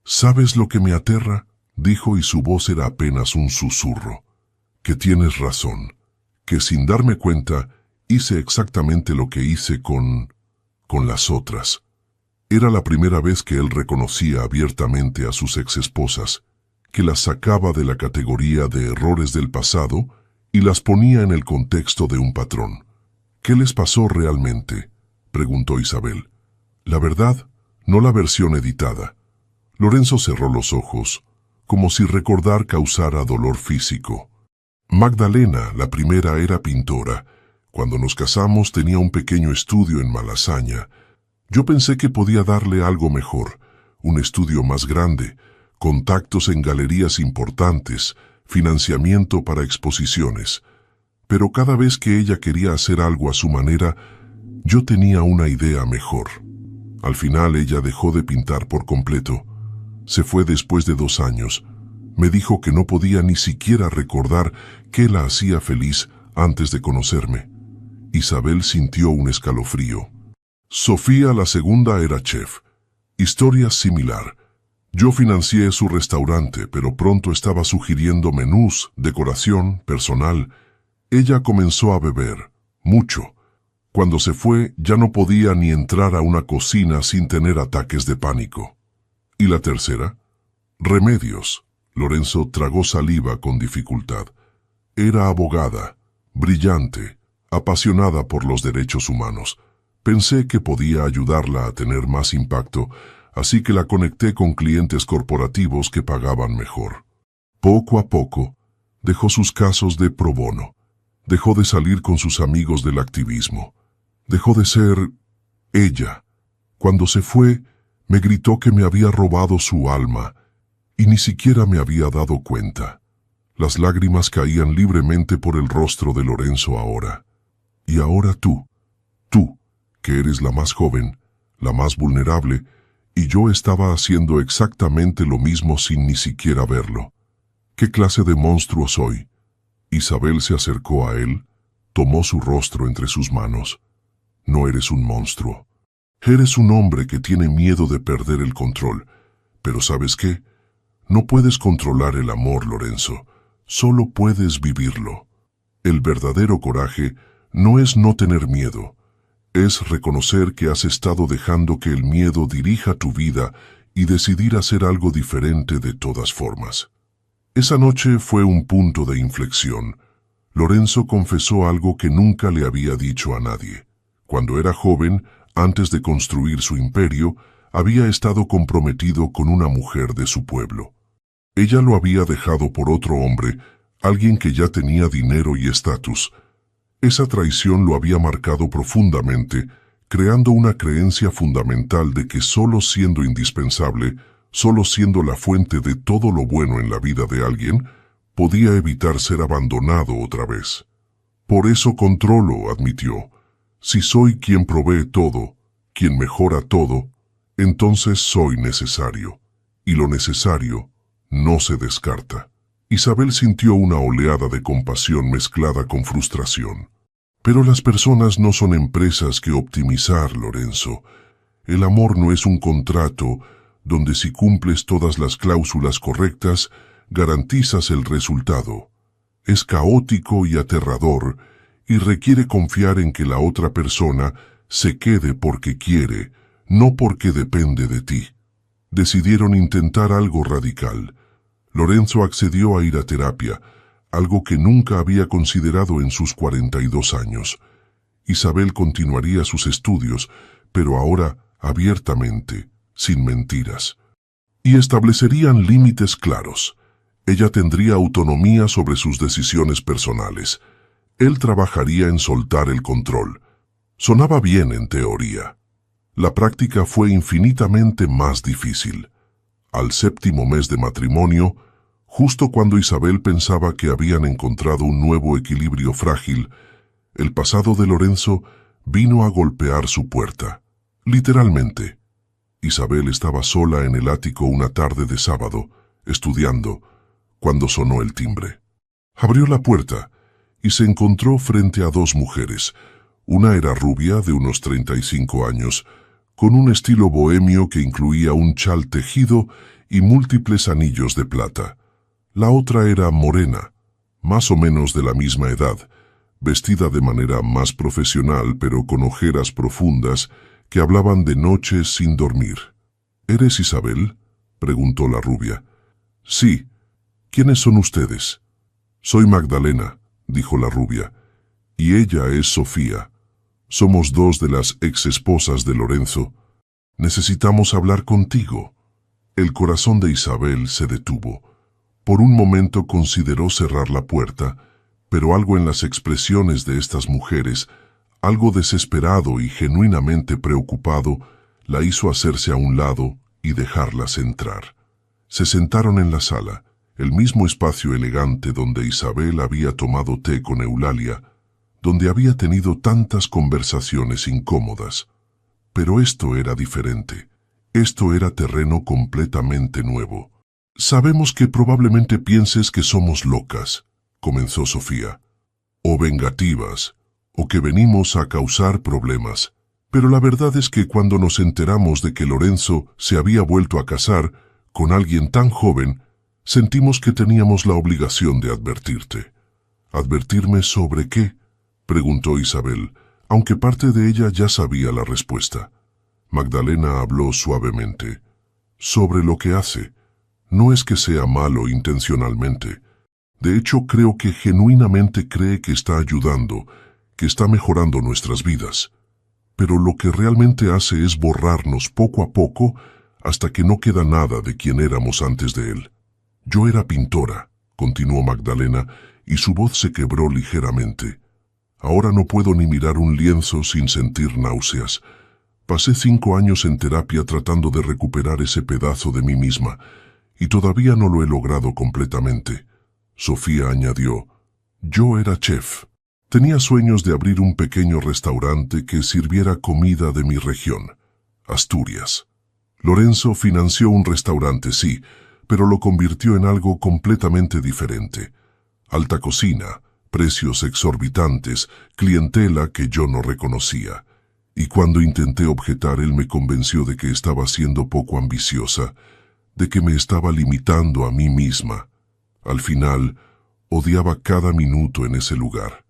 ¿Sabes lo que me aterra?, dijo, y su voz era apenas un susurro. Que tienes razón, que sin darme cuenta hice exactamente lo que hice con las otras. Era la primera vez que él reconocía abiertamente a sus exesposas, que las sacaba de la categoría de errores del pasado y las ponía en el contexto de un patrón. ¿Qué les pasó realmente?, preguntó Isabel. La verdad, no la versión editada. Lorenzo cerró los ojos, como si recordar causara dolor físico. Magdalena, la primera, era pintora. Cuando nos casamos tenía un pequeño estudio en Malasaña. Yo pensé que podía darle algo mejor, un estudio más grande, contactos en galerías importantes, financiamiento para exposiciones. Pero cada vez que ella quería hacer algo a su manera, yo tenía una idea mejor. Al final ella dejó de pintar por completo. Se fue después de 2 años. Me dijo que no podía ni siquiera recordar qué la hacía feliz antes de conocerme. Isabel sintió un escalofrío. Sofía, la segunda, era chef. Historia similar. Yo financié su restaurante, pero pronto estaba sugiriendo menús, decoración, personal. Ella comenzó a beber, mucho. Cuando se fue, ya no podía ni entrar a una cocina sin tener ataques de pánico. ¿Y la tercera? Remedios. Lorenzo tragó saliva con dificultad. Era abogada, brillante, apasionada por los derechos humanos. Pensé que podía ayudarla a tener más impacto, así que la conecté con clientes corporativos que pagaban mejor. Poco a poco, dejó sus casos de pro bono. Dejó de salir con sus amigos del activismo. Dejó de ser ella. Cuando se fue, me gritó que me había robado su alma, y ni siquiera me había dado cuenta. Las lágrimas caían libremente por el rostro de Lorenzo ahora. Y ahora tú, que eres la más joven, la más vulnerable, y yo estaba haciendo exactamente lo mismo sin ni siquiera verlo. ¿Qué clase de monstruo soy? Isabel se acercó a él, tomó su rostro entre sus manos. No eres un monstruo. Eres un hombre que tiene miedo de perder el control. Pero ¿sabes qué? No puedes controlar el amor, Lorenzo. Solo puedes vivirlo. El verdadero coraje no es no tener miedo. Es reconocer que has estado dejando que el miedo dirija tu vida y decidir hacer algo diferente de todas formas. Esa noche fue un punto de inflexión. Lorenzo confesó algo que nunca le había dicho a nadie. Cuando era joven, antes de construir su imperio, había estado comprometido con una mujer de su pueblo. Ella lo había dejado por otro hombre, alguien que ya tenía dinero y estatus. Esa traición lo había marcado profundamente, creando una creencia fundamental de que solo siendo indispensable, solo siendo la fuente de todo lo bueno en la vida de alguien, podía evitar ser abandonado otra vez. Por eso controlo, admitió. Si soy quien provee todo, quien mejora todo, entonces soy necesario. Y lo necesario no se descarta. Isabel sintió una oleada de compasión mezclada con frustración. Pero las personas no son empresas que optimizar, Lorenzo. El amor no es un contrato donde si cumples todas las cláusulas correctas, garantizas el resultado. Es caótico y aterrador, y requiere confiar en que la otra persona se quede porque quiere, no porque depende de ti. Decidieron intentar algo radical. Lorenzo accedió a ir a terapia, algo que nunca había considerado en sus 42 años. Isabel continuaría sus estudios, pero ahora abiertamente, sin mentiras. Y establecerían límites claros. Ella tendría autonomía sobre sus decisiones personales. Él trabajaría en soltar el control. Sonaba bien en teoría. La práctica fue infinitamente más difícil. Al 7º mes de matrimonio, justo cuando Isabel pensaba que habían encontrado un nuevo equilibrio frágil, el pasado de Lorenzo vino a golpear su puerta. Literalmente. Isabel estaba sola en el ático una tarde de sábado, estudiando, cuando sonó el timbre. Abrió la puerta y se encontró frente a 2 mujeres. Una era rubia, de unos 35 años, con un estilo bohemio que incluía un chal tejido y múltiples anillos de plata. La otra era morena, más o menos de la misma edad, vestida de manera más profesional pero con ojeras profundas que hablaban de noches sin dormir. ¿Eres Isabel?, preguntó la rubia. Sí. ¿Quiénes son ustedes? Soy Magdalena, dijo la rubia, y ella es Sofía. Somos dos de las ex-esposas de Lorenzo. Necesitamos hablar contigo. El corazón de Isabel se detuvo. Por un momento consideró cerrar la puerta, pero algo en las expresiones de estas mujeres, algo desesperado y genuinamente preocupado, la hizo hacerse a un lado y dejarlas entrar. Se sentaron en la sala, el mismo espacio elegante donde Isabel había tomado té con Eulalia, donde había tenido tantas conversaciones incómodas. Pero esto era diferente. Esto era terreno completamente nuevo. Sabemos que probablemente pienses que somos locas, comenzó Sofía, o vengativas, o que venimos a causar problemas. Pero la verdad es que cuando nos enteramos de que Lorenzo se había vuelto a casar con alguien tan joven, sentimos que teníamos la obligación de advertirte. ¿Advertirme sobre qué?, preguntó Isabel, aunque parte de ella ya sabía la respuesta. Magdalena habló suavemente. Sobre lo que hace. No es que sea malo intencionalmente. De hecho, creo que genuinamente cree que está ayudando, que está mejorando nuestras vidas. Pero lo que realmente hace es borrarnos poco a poco hasta que no queda nada de quien éramos antes de él. Yo era pintora, continuó Magdalena, y su voz se quebró ligeramente. Ahora no puedo ni mirar un lienzo sin sentir náuseas. Pasé 5 años en terapia tratando de recuperar ese pedazo de mí misma, y todavía no lo he logrado completamente. Sofía añadió, yo era chef. Tenía sueños de abrir un pequeño restaurante que sirviera comida de mi región, Asturias. Lorenzo financió un restaurante, sí, pero lo convirtió en algo completamente diferente. Alta cocina, precios exorbitantes, clientela que yo no reconocía. Y cuando intenté objetar, él me convenció de que estaba siendo poco ambiciosa, de que me estaba limitando a mí misma. Al final, odiaba cada minuto en ese lugar.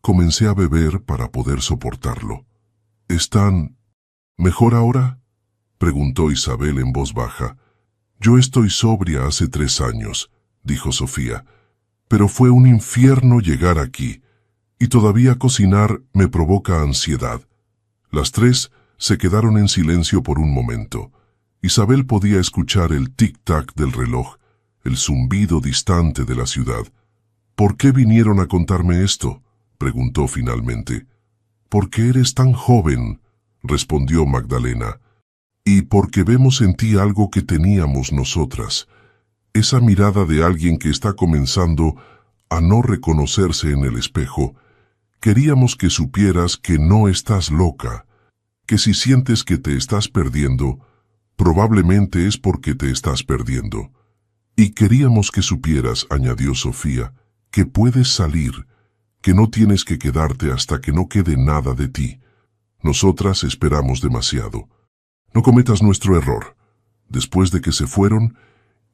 Comencé a beber para poder soportarlo. ¿Están mejor ahora?, preguntó Isabel en voz baja. Yo estoy sobria hace 3 años, dijo Sofía, pero fue un infierno llegar aquí, y todavía cocinar me provoca ansiedad. Las 3 se quedaron en silencio por un momento. Isabel podía escuchar el tic-tac del reloj, el zumbido distante de la ciudad. ¿Por qué vinieron a contarme esto?, preguntó finalmente. «Porque eres tan joven», respondió Magdalena, «y porque vemos en ti algo que teníamos nosotras, esa mirada de alguien que está comenzando a no reconocerse en el espejo. Queríamos que supieras que no estás loca, que si sientes que te estás perdiendo, probablemente es porque te estás perdiendo. Y queríamos que supieras», añadió Sofía, «que puedes salir, que no tienes que quedarte hasta que no quede nada de ti. Nosotras esperamos demasiado. No cometas nuestro error». Después de que se fueron,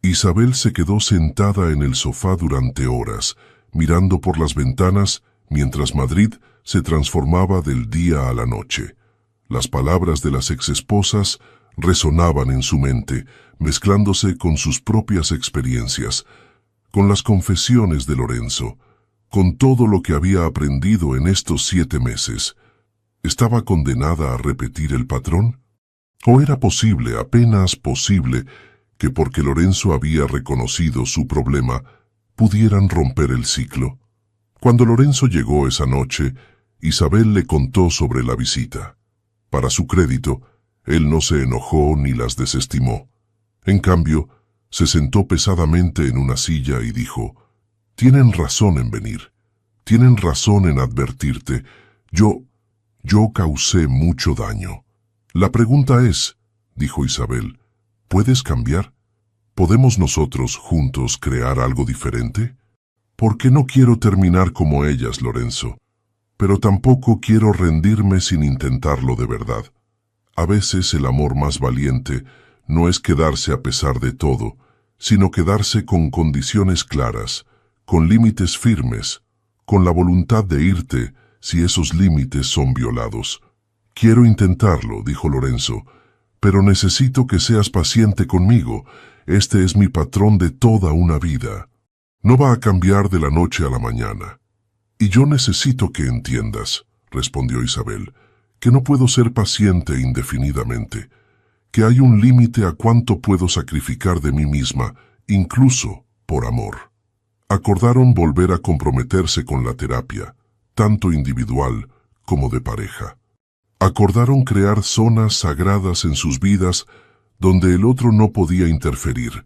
Isabel se quedó sentada en el sofá durante horas, mirando por las ventanas mientras Madrid se transformaba del día a la noche. Las palabras de las exesposas resonaban en su mente, mezclándose con sus propias experiencias, con las confesiones de Lorenzo, con todo lo que había aprendido en estos 7 meses. ¿Estaba condenada a repetir el patrón? ¿O era posible, apenas posible, que porque Lorenzo había reconocido su problema, pudieran romper el ciclo? Cuando Lorenzo llegó esa noche, Isabel le contó sobre la visita. Para su crédito, él no se enojó ni las desestimó. En cambio, se sentó pesadamente en una silla y dijo, «Tienen razón en venir. Tienen razón en advertirte. Yo causé mucho daño. La pregunta es», dijo Isabel, «¿puedes cambiar? ¿Podemos nosotros juntos crear algo diferente? Porque no quiero terminar como ellas, Lorenzo, pero tampoco quiero rendirme sin intentarlo de verdad. A veces el amor más valiente no es quedarse a pesar de todo, sino quedarse con condiciones claras, con límites firmes, con la voluntad de irte si esos límites son violados. Quiero intentarlo, dijo Lorenzo, pero necesito que seas paciente conmigo. Este es mi patrón de toda una vida. No va a cambiar de la noche a la mañana. Y yo necesito que entiendas, respondió Isabel, que no puedo ser paciente indefinidamente, que hay un límite a cuánto puedo sacrificar de mí misma, incluso por amor. Acordaron volver a comprometerse con la terapia, tanto individual como de pareja. Acordaron crear zonas sagradas en sus vidas donde el otro no podía interferir.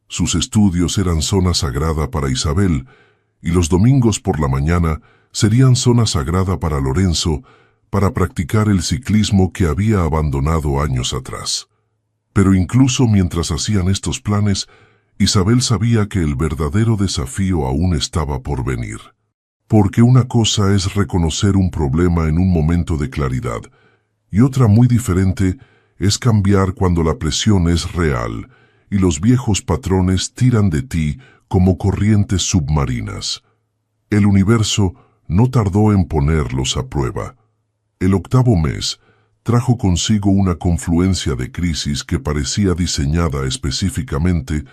Sus estudios eran zona sagrada para Isabel, y los domingos por la mañana serían zona sagrada para Lorenzo, para practicar el ciclismo que había abandonado años atrás. Pero incluso mientras hacían estos planes, Isabel sabía que el verdadero desafío aún estaba por venir. Porque una cosa es reconocer un problema en un momento de claridad, y otra muy diferente es cambiar cuando la presión es real y los viejos patrones tiran de ti como corrientes submarinas. El universo no tardó en ponerlos a prueba. El 8º mes trajo consigo una confluencia de crisis que parecía diseñada específicamente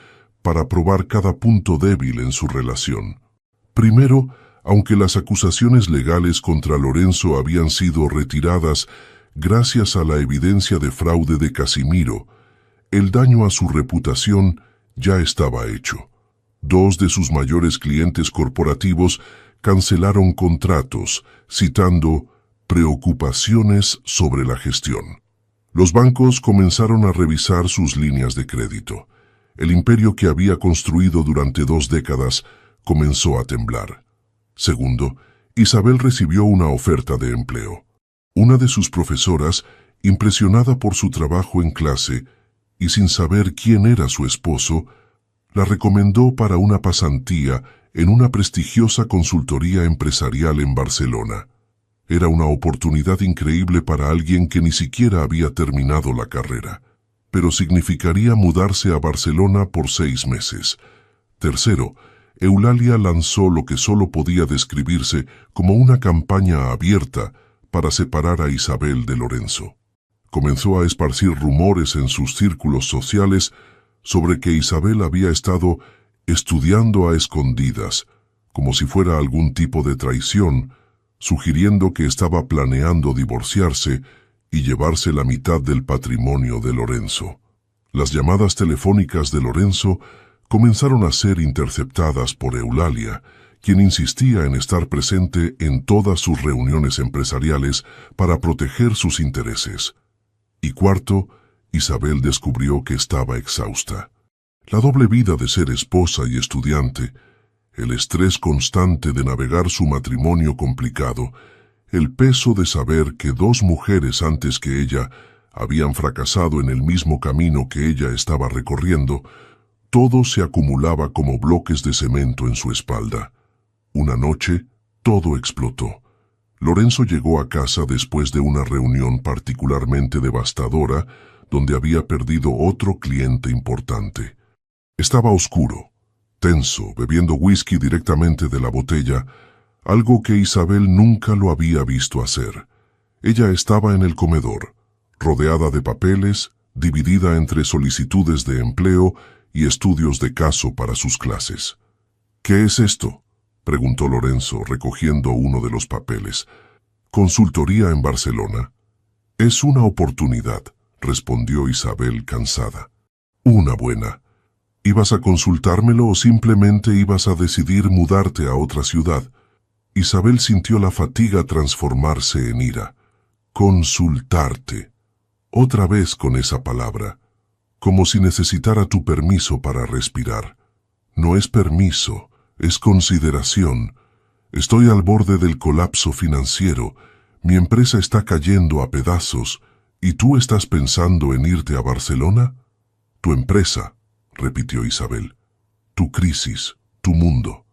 para probar cada punto débil en su relación. Primero, aunque las acusaciones legales contra Lorenzo habían sido retiradas gracias a la evidencia de fraude de Casimiro, el daño a su reputación ya estaba hecho. 2 de sus mayores clientes corporativos cancelaron contratos, citando preocupaciones sobre la gestión. Los bancos comenzaron a revisar sus líneas de crédito. El imperio que había construido durante 2 décadas comenzó a temblar. Segundo, Isabel recibió una oferta de empleo. Una de sus profesoras, impresionada por su trabajo en clase y sin saber quién era su esposo, la recomendó para una pasantía en una prestigiosa consultoría empresarial en Barcelona. Era una oportunidad increíble para alguien que ni siquiera había terminado la carrera, pero significaría mudarse a Barcelona por 6 meses. Tercero, Eulalia lanzó lo que solo podía describirse como una campaña abierta para separar a Isabel de Lorenzo. Comenzó a esparcir rumores en sus círculos sociales sobre que Isabel había estado estudiando a escondidas, como si fuera algún tipo de traición, sugiriendo que estaba planeando divorciarse y llevarse la mitad del patrimonio de Lorenzo. Las llamadas telefónicas de Lorenzo comenzaron a ser interceptadas por Eulalia, quien insistía en estar presente en todas sus reuniones empresariales para proteger sus intereses. Y cuarto, Isabel descubrió que estaba exhausta. La doble vida de ser esposa y estudiante, el estrés constante de navegar su matrimonio complicado, el peso de saber que 2 mujeres antes que ella habían fracasado en el mismo camino que ella estaba recorriendo, todo se acumulaba como bloques de cemento en su espalda. Una noche, todo explotó. Lorenzo llegó a casa después de una reunión particularmente devastadora, donde había perdido otro cliente importante. Estaba oscuro, tenso, bebiendo whisky directamente de la botella, algo que Isabel nunca lo había visto hacer. Ella estaba en el comedor, rodeada de papeles, dividida entre solicitudes de empleo y estudios de caso para sus clases. «¿Qué es esto?», preguntó Lorenzo, recogiendo uno de los papeles. «Consultoría en Barcelona». «Es una oportunidad», respondió Isabel cansada. «Una buena. ¿Ibas a consultármelo o simplemente ibas a decidir mudarte a otra ciudad?». Isabel sintió la fatiga transformarse en ira. «Consultarte». Otra vez con esa palabra, como si necesitara tu permiso para respirar. No es permiso, es consideración. Estoy al borde del colapso financiero, mi empresa está cayendo a pedazos, ¿y tú estás pensando en irte a Barcelona? Tu empresa, repitió Isabel. Tu crisis, tu mundo.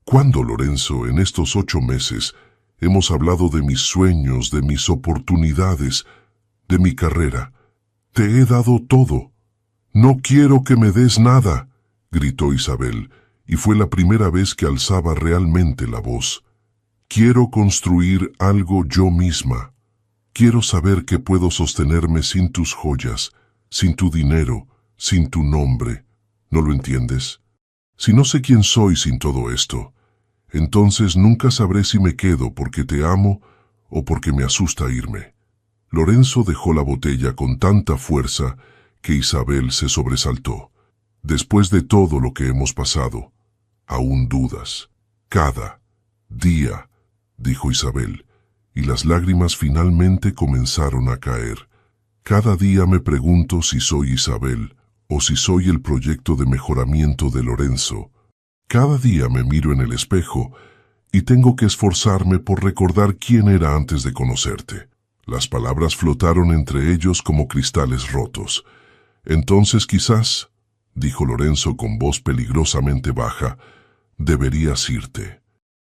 ¿Cuándo, Lorenzo, en estos 8 meses, hemos hablado de mis sueños, de mis oportunidades, de mi carrera? Te he dado todo. «No quiero que me des nada», gritó Isabel, y fue la primera vez que alzaba realmente la voz. «Quiero construir algo yo misma. Quiero saber que puedo sostenerme sin tus joyas, sin tu dinero, sin tu nombre. ¿No lo entiendes? Si no sé quién soy sin todo esto, entonces nunca sabré si me quedo porque te amo o porque me asusta irme». Lorenzo dejó la botella con tanta fuerza que Isabel se sobresaltó. «Después de todo lo que hemos pasado, aún dudas. Cada día», dijo Isabel, y las lágrimas finalmente comenzaron a caer. «Cada día me pregunto si soy Isabel o si soy el proyecto de mejoramiento de Lorenzo. Cada día me miro en el espejo y tengo que esforzarme por recordar quién era antes de conocerte». Las palabras flotaron entre ellos como cristales rotos. «Entonces quizás», dijo Lorenzo con voz peligrosamente baja, «deberías irte.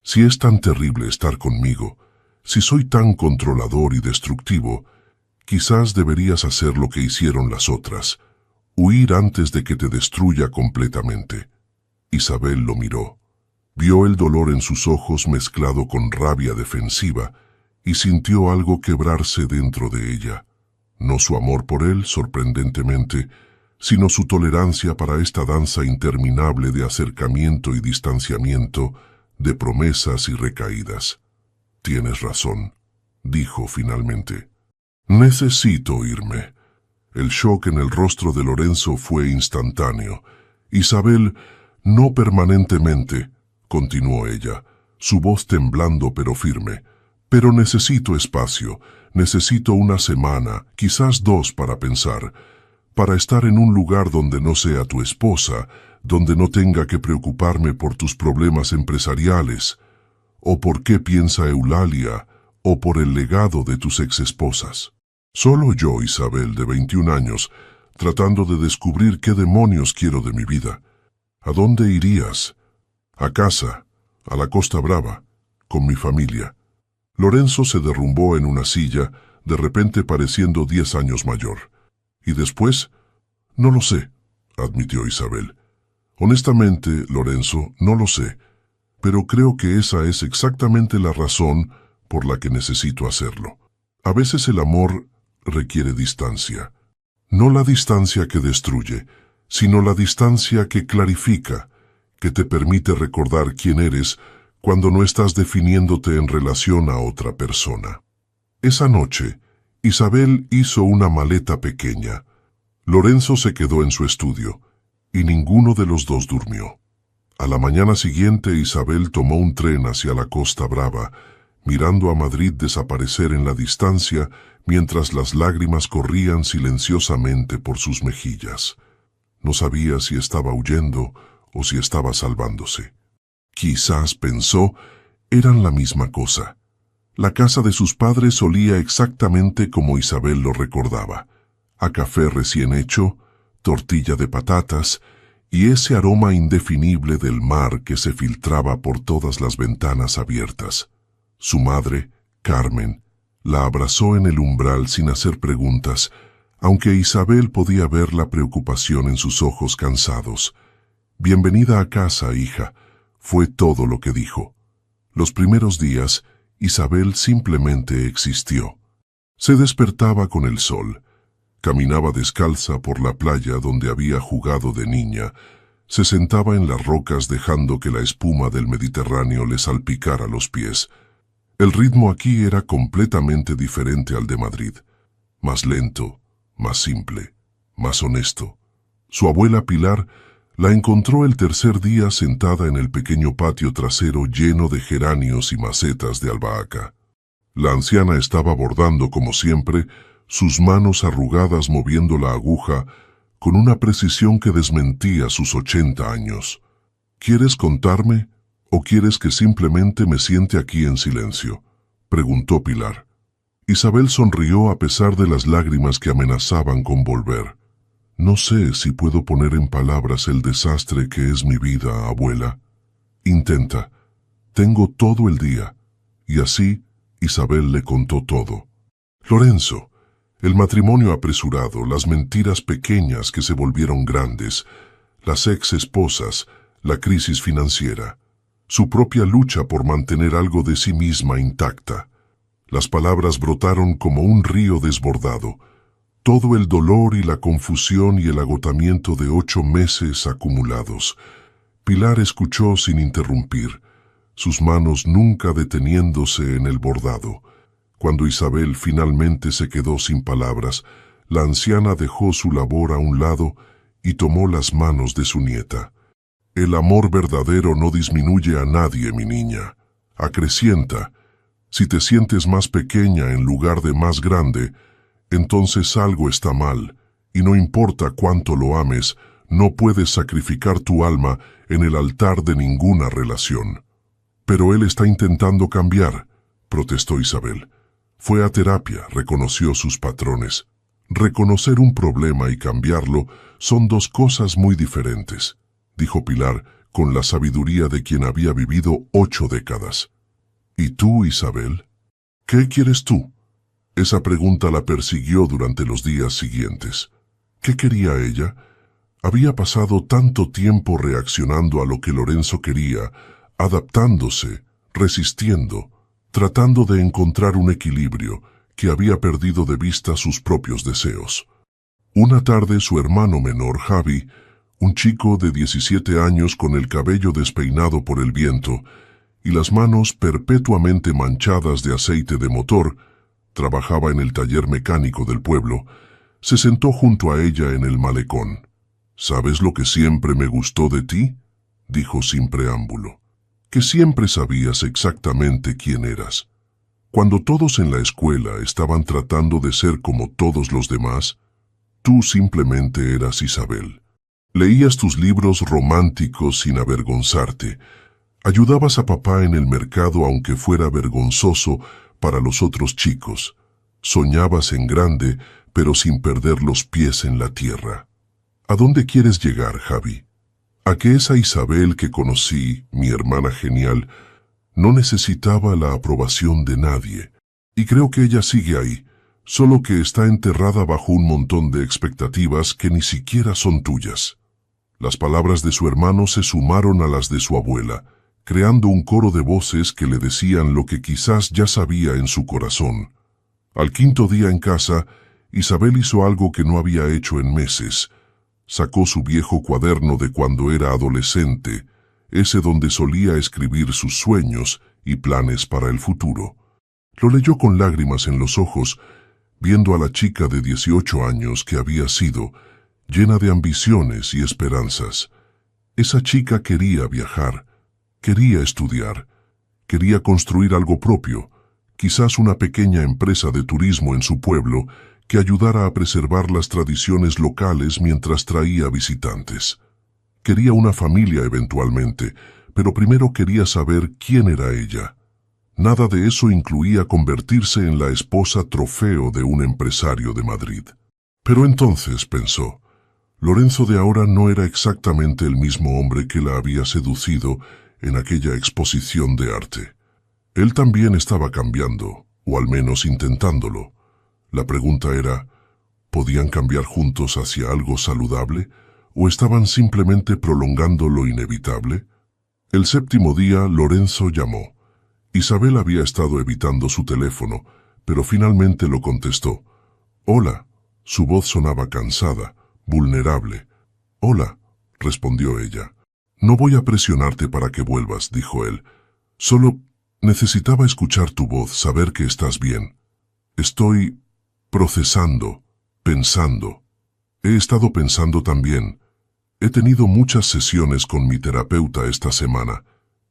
Si es tan terrible estar conmigo, si soy tan controlador y destructivo, quizás deberías hacer lo que hicieron las otras, huir antes de que te destruya completamente». Isabel lo miró. Vio el dolor en sus ojos mezclado con rabia defensiva y sintió algo quebrarse dentro de ella. No su amor por él, sorprendentemente, sino su tolerancia para esta danza interminable de acercamiento y distanciamiento, de promesas y recaídas. «Tienes razón», dijo finalmente. «Necesito irme». El shock en el rostro de Lorenzo fue instantáneo. «Isabel, no permanentemente», continuó ella, su voz temblando pero firme. «Pero necesito espacio, necesito una semana, quizás 2 para pensar, para estar en un lugar donde no sea tu esposa, donde no tenga que preocuparme por tus problemas empresariales, o por qué piensa Eulalia, o por el legado de tus exesposas. Solo yo, Isabel, de 21 años, tratando de descubrir qué demonios quiero de mi vida. ¿A dónde irías? A casa, a la Costa Brava, con mi familia». Lorenzo se derrumbó en una silla, de repente pareciendo 10 años mayor. «¿Y después?» «No lo sé», admitió Isabel. «Honestamente, Lorenzo, no lo sé, pero creo que esa es exactamente la razón por la que necesito hacerlo. A veces el amor requiere distancia. No la distancia que destruye, sino la distancia que clarifica, que te permite recordar quién eres cuando no estás definiéndote en relación a otra persona». Esa noche, Isabel hizo una maleta pequeña. Lorenzo se quedó en su estudio, y ninguno de los dos durmió. A la mañana siguiente, Isabel tomó un tren hacia la Costa Brava, mirando a Madrid desaparecer en la distancia mientras las lágrimas corrían silenciosamente por sus mejillas. No sabía si estaba huyendo o si estaba salvándose. Quizás, pensó, eran la misma cosa. La casa de sus padres olía exactamente como Isabel lo recordaba, a café recién hecho, tortilla de patatas y ese aroma indefinible del mar que se filtraba por todas las ventanas abiertas. Su madre, Carmen, la abrazó en el umbral sin hacer preguntas, aunque Isabel podía ver la preocupación en sus ojos cansados. «Bienvenida a casa, hija», fue todo lo que dijo. Los primeros días, Isabel simplemente existió. Se despertaba con el sol, caminaba descalza por la playa donde había jugado de niña, se sentaba en las rocas dejando que la espuma del Mediterráneo le salpicara los pies. El ritmo aquí era completamente diferente al de Madrid, más lento, más simple, más honesto. Su abuela Pilar la encontró el tercer día sentada en el pequeño patio trasero lleno de geranios y macetas de albahaca. La anciana estaba bordando como siempre, sus manos arrugadas moviendo la aguja con una precisión que desmentía sus 80 años. «¿Quieres contarme o quieres que simplemente me siente aquí en silencio?», preguntó Pilar. Isabel sonrió a pesar de las lágrimas que amenazaban con volver. «No sé si puedo poner en palabras el desastre que es mi vida, abuela». «Intenta. Tengo todo el día». Y así Isabel le contó todo. «Lorenzo, El matrimonio apresurado, las mentiras pequeñas que se volvieron grandes, las ex esposas, la crisis financiera, su propia lucha por mantener algo de sí misma intacta. Las palabras brotaron como un río desbordado, todo el dolor y la confusión y el agotamiento de 8 meses acumulados. Pilar escuchó sin interrumpir, sus manos nunca deteniéndose en el bordado. Cuando Isabel finalmente se quedó sin palabras, la anciana dejó su labor a un lado y tomó las manos de su nieta. El amor verdadero no disminuye a nadie, mi niña. Acrecienta. Si te sientes más pequeña en lugar de más grande, entonces algo está mal, y no importa cuánto lo ames, no puedes sacrificar tu alma en el altar de ninguna relación. Pero él está intentando cambiar, protestó Isabel. Fue a terapia, reconoció sus patrones. Reconocer un problema y cambiarlo son dos cosas muy diferentes, dijo Pilar con la sabiduría de quien había vivido 8 décadas. ¿Y tú, Isabel? ¿Qué quieres tú? Esa pregunta la persiguió durante los días siguientes. ¿Qué quería ella? Había pasado tanto tiempo reaccionando a lo que Lorenzo quería, adaptándose, resistiendo, tratando de encontrar un equilibrio, que había perdido de vista sus propios deseos. Una tarde su hermano menor, Javi, un chico de 17 años con el cabello despeinado por el viento y las manos perpetuamente manchadas de aceite de motor, trabajaba en el taller mecánico del pueblo, se sentó junto a ella en el malecón. «¿Sabes lo que siempre me gustó de ti?», dijo sin preámbulo. «Que siempre sabías exactamente quién eras. Cuando todos en la escuela estaban tratando de ser como todos los demás, tú simplemente eras Isabel. Leías tus libros románticos sin avergonzarte. Ayudabas a papá en el mercado aunque fuera vergonzoso para los otros chicos. Soñabas en grande, pero sin perder los pies en la tierra. ¿A dónde quieres llegar, Javi? A que esa Isabel que conocí, mi hermana genial, no necesitaba la aprobación de nadie. Y creo que ella sigue ahí, solo que está enterrada bajo un montón de expectativas que ni siquiera son tuyas». Las palabras de su hermano se sumaron a las de su abuela, creando un coro de voces que le decían lo que quizás ya sabía en su corazón. Al 5.º día en casa, Isabel hizo algo que no había hecho en meses. Sacó su viejo cuaderno de cuando era adolescente, ese donde solía escribir sus sueños y planes para el futuro. Lo leyó con lágrimas en los ojos, viendo a la chica de 18 años que había sido, llena de ambiciones y esperanzas. Esa chica quería viajar, quería estudiar, quería construir algo propio, quizás una pequeña empresa de turismo en su pueblo que ayudara a preservar las tradiciones locales mientras traía visitantes. Quería una familia eventualmente, pero primero quería saber quién era ella. Nada de eso incluía convertirse en la esposa trofeo de un empresario de Madrid. Pero entonces pensó, Lorenzo de ahora no era exactamente el mismo hombre que la había seducido en aquella exposición de arte. Él también estaba cambiando, o al menos intentándolo. La pregunta era, ¿podían cambiar juntos hacia algo saludable o estaban simplemente prolongando lo inevitable? El 7.º día Lorenzo llamó. Isabel había estado evitando su teléfono, pero finalmente lo contestó. «Hola». Su voz sonaba cansada, vulnerable. «Hola», respondió ella. «No voy a presionarte para que vuelvas», dijo él. «Solo necesitaba escuchar tu voz, saber que estás bien. Estoy procesando, pensando. He estado pensando también. He tenido muchas sesiones con mi terapeuta esta semana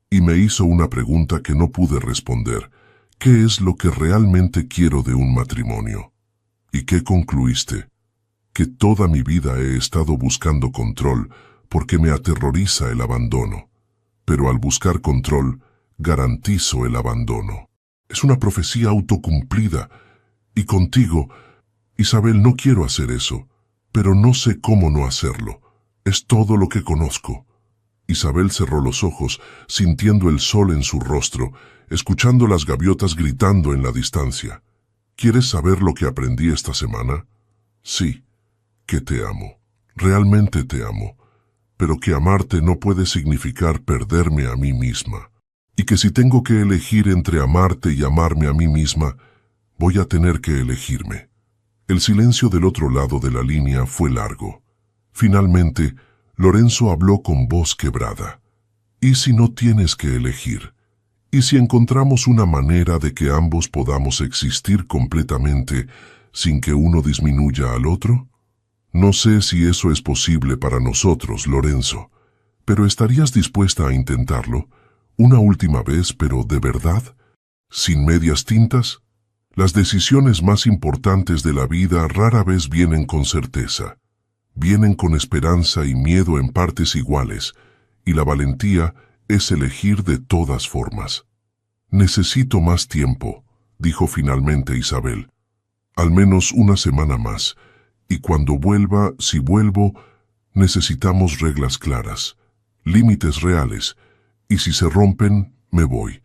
y me hizo una pregunta que no pude responder. ¿Qué es lo que realmente quiero de un matrimonio? ¿Y qué concluiste? Que toda mi vida he estado buscando control porque me aterroriza el abandono. Pero al buscar control, garantizo el abandono. Es una profecía autocumplida. Y contigo, Isabel, no quiero hacer eso, pero no sé cómo no hacerlo. Es todo lo que conozco». Isabel cerró los ojos, sintiendo el sol en su rostro, escuchando las gaviotas gritando en la distancia. ¿Quieres saber lo que aprendí esta semana? Sí, que te amo. Realmente te amo. Pero que amarte no puede significar perderme a mí misma. Y que si tengo que elegir entre amarte y amarme a mí misma, voy a tener que elegirme. El silencio del otro lado de la línea fue largo. Finalmente, Lorenzo habló con voz quebrada. ¿Y si no tienes que elegir? ¿Y si encontramos una manera de que ambos podamos existir completamente sin que uno disminuya al otro? No sé si eso es posible para nosotros, Lorenzo, pero ¿estarías dispuesta a intentarlo? Una última vez, pero ¿de verdad? ¿Sin medias tintas? Las decisiones más importantes de la vida rara vez vienen con certeza. Vienen con esperanza y miedo en partes iguales, y la valentía es elegir de todas formas. Necesito más tiempo, dijo finalmente Isabel. Al menos una semana más, y cuando vuelva, si vuelvo, necesitamos reglas claras, límites reales, y si se rompen, me voy,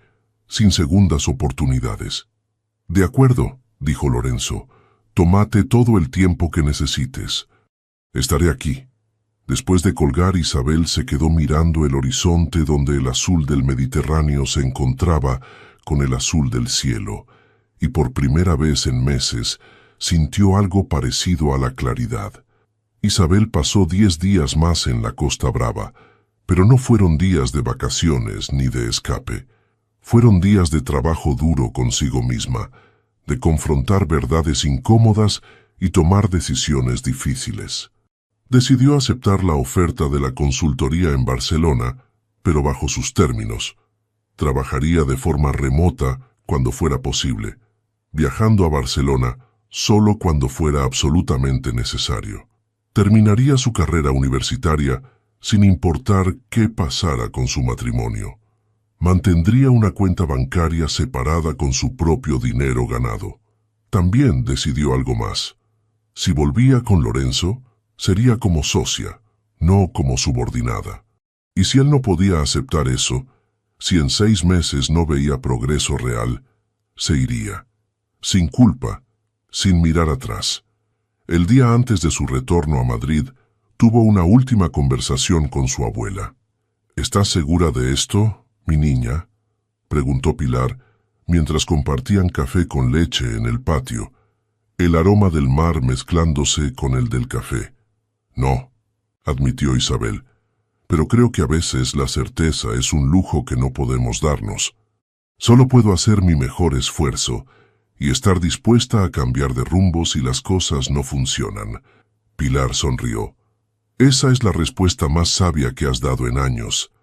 sin segundas oportunidades. De acuerdo, dijo Lorenzo, tómate todo el tiempo que necesites. Estaré aquí. Después de colgar, Isabel se quedó mirando el horizonte donde el azul del Mediterráneo se encontraba con el azul del cielo, y por primera vez en meses sintió algo parecido a la claridad. Isabel pasó 10 días más en la Costa Brava, pero no fueron días de vacaciones ni de escape. Fueron días de trabajo duro consigo misma, de confrontar verdades incómodas y tomar decisiones difíciles. Decidió aceptar la oferta de la consultoría en Barcelona, pero bajo sus términos. Trabajaría de forma remota cuando fuera posible, viajando a Barcelona solo cuando fuera absolutamente necesario. Terminaría su carrera universitaria sin importar qué pasara con su matrimonio. Mantendría una cuenta bancaria separada con su propio dinero ganado. También decidió algo más. Si volvía con Lorenzo, sería como socia, no como subordinada. Y si él no podía aceptar eso, si en 6 meses no veía progreso real, se iría, sin culpa, sin mirar atrás. El día antes de su retorno a Madrid, tuvo una última conversación con su abuela. ¿Estás segura de esto, mi niña?, preguntó Pilar, mientras compartían café con leche en el patio, el aroma del mar mezclándose con el del café. No, admitió Isabel, pero creo que a veces la certeza es un lujo que no podemos darnos. Solo puedo hacer mi mejor esfuerzo y estar dispuesta a cambiar de rumbo si las cosas no funcionan. Pilar sonrió. Esa es la respuesta más sabia que has dado en años.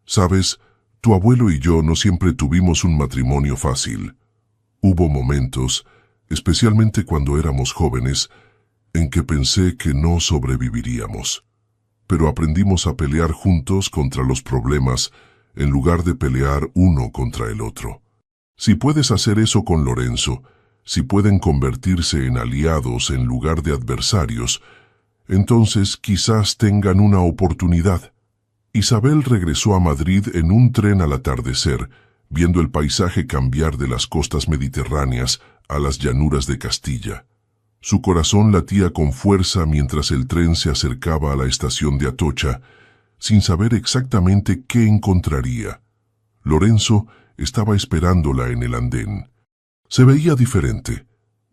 Sabes, tu abuelo y yo no siempre tuvimos un matrimonio fácil. Hubo momentos, especialmente cuando éramos jóvenes, en que pensé que no sobreviviríamos. Pero aprendimos a pelear juntos contra los problemas en lugar de pelear uno contra el otro. Si puedes hacer eso con Lorenzo, si pueden convertirse en aliados en lugar de adversarios, entonces quizás tengan una oportunidad. Isabel regresó a Madrid en un tren al atardecer, viendo el paisaje cambiar de las costas mediterráneas a las llanuras de Castilla. Su corazón latía con fuerza mientras el tren se acercaba a la estación de Atocha, sin saber exactamente qué encontraría. Lorenzo estaba esperándola en el andén. Se veía diferente,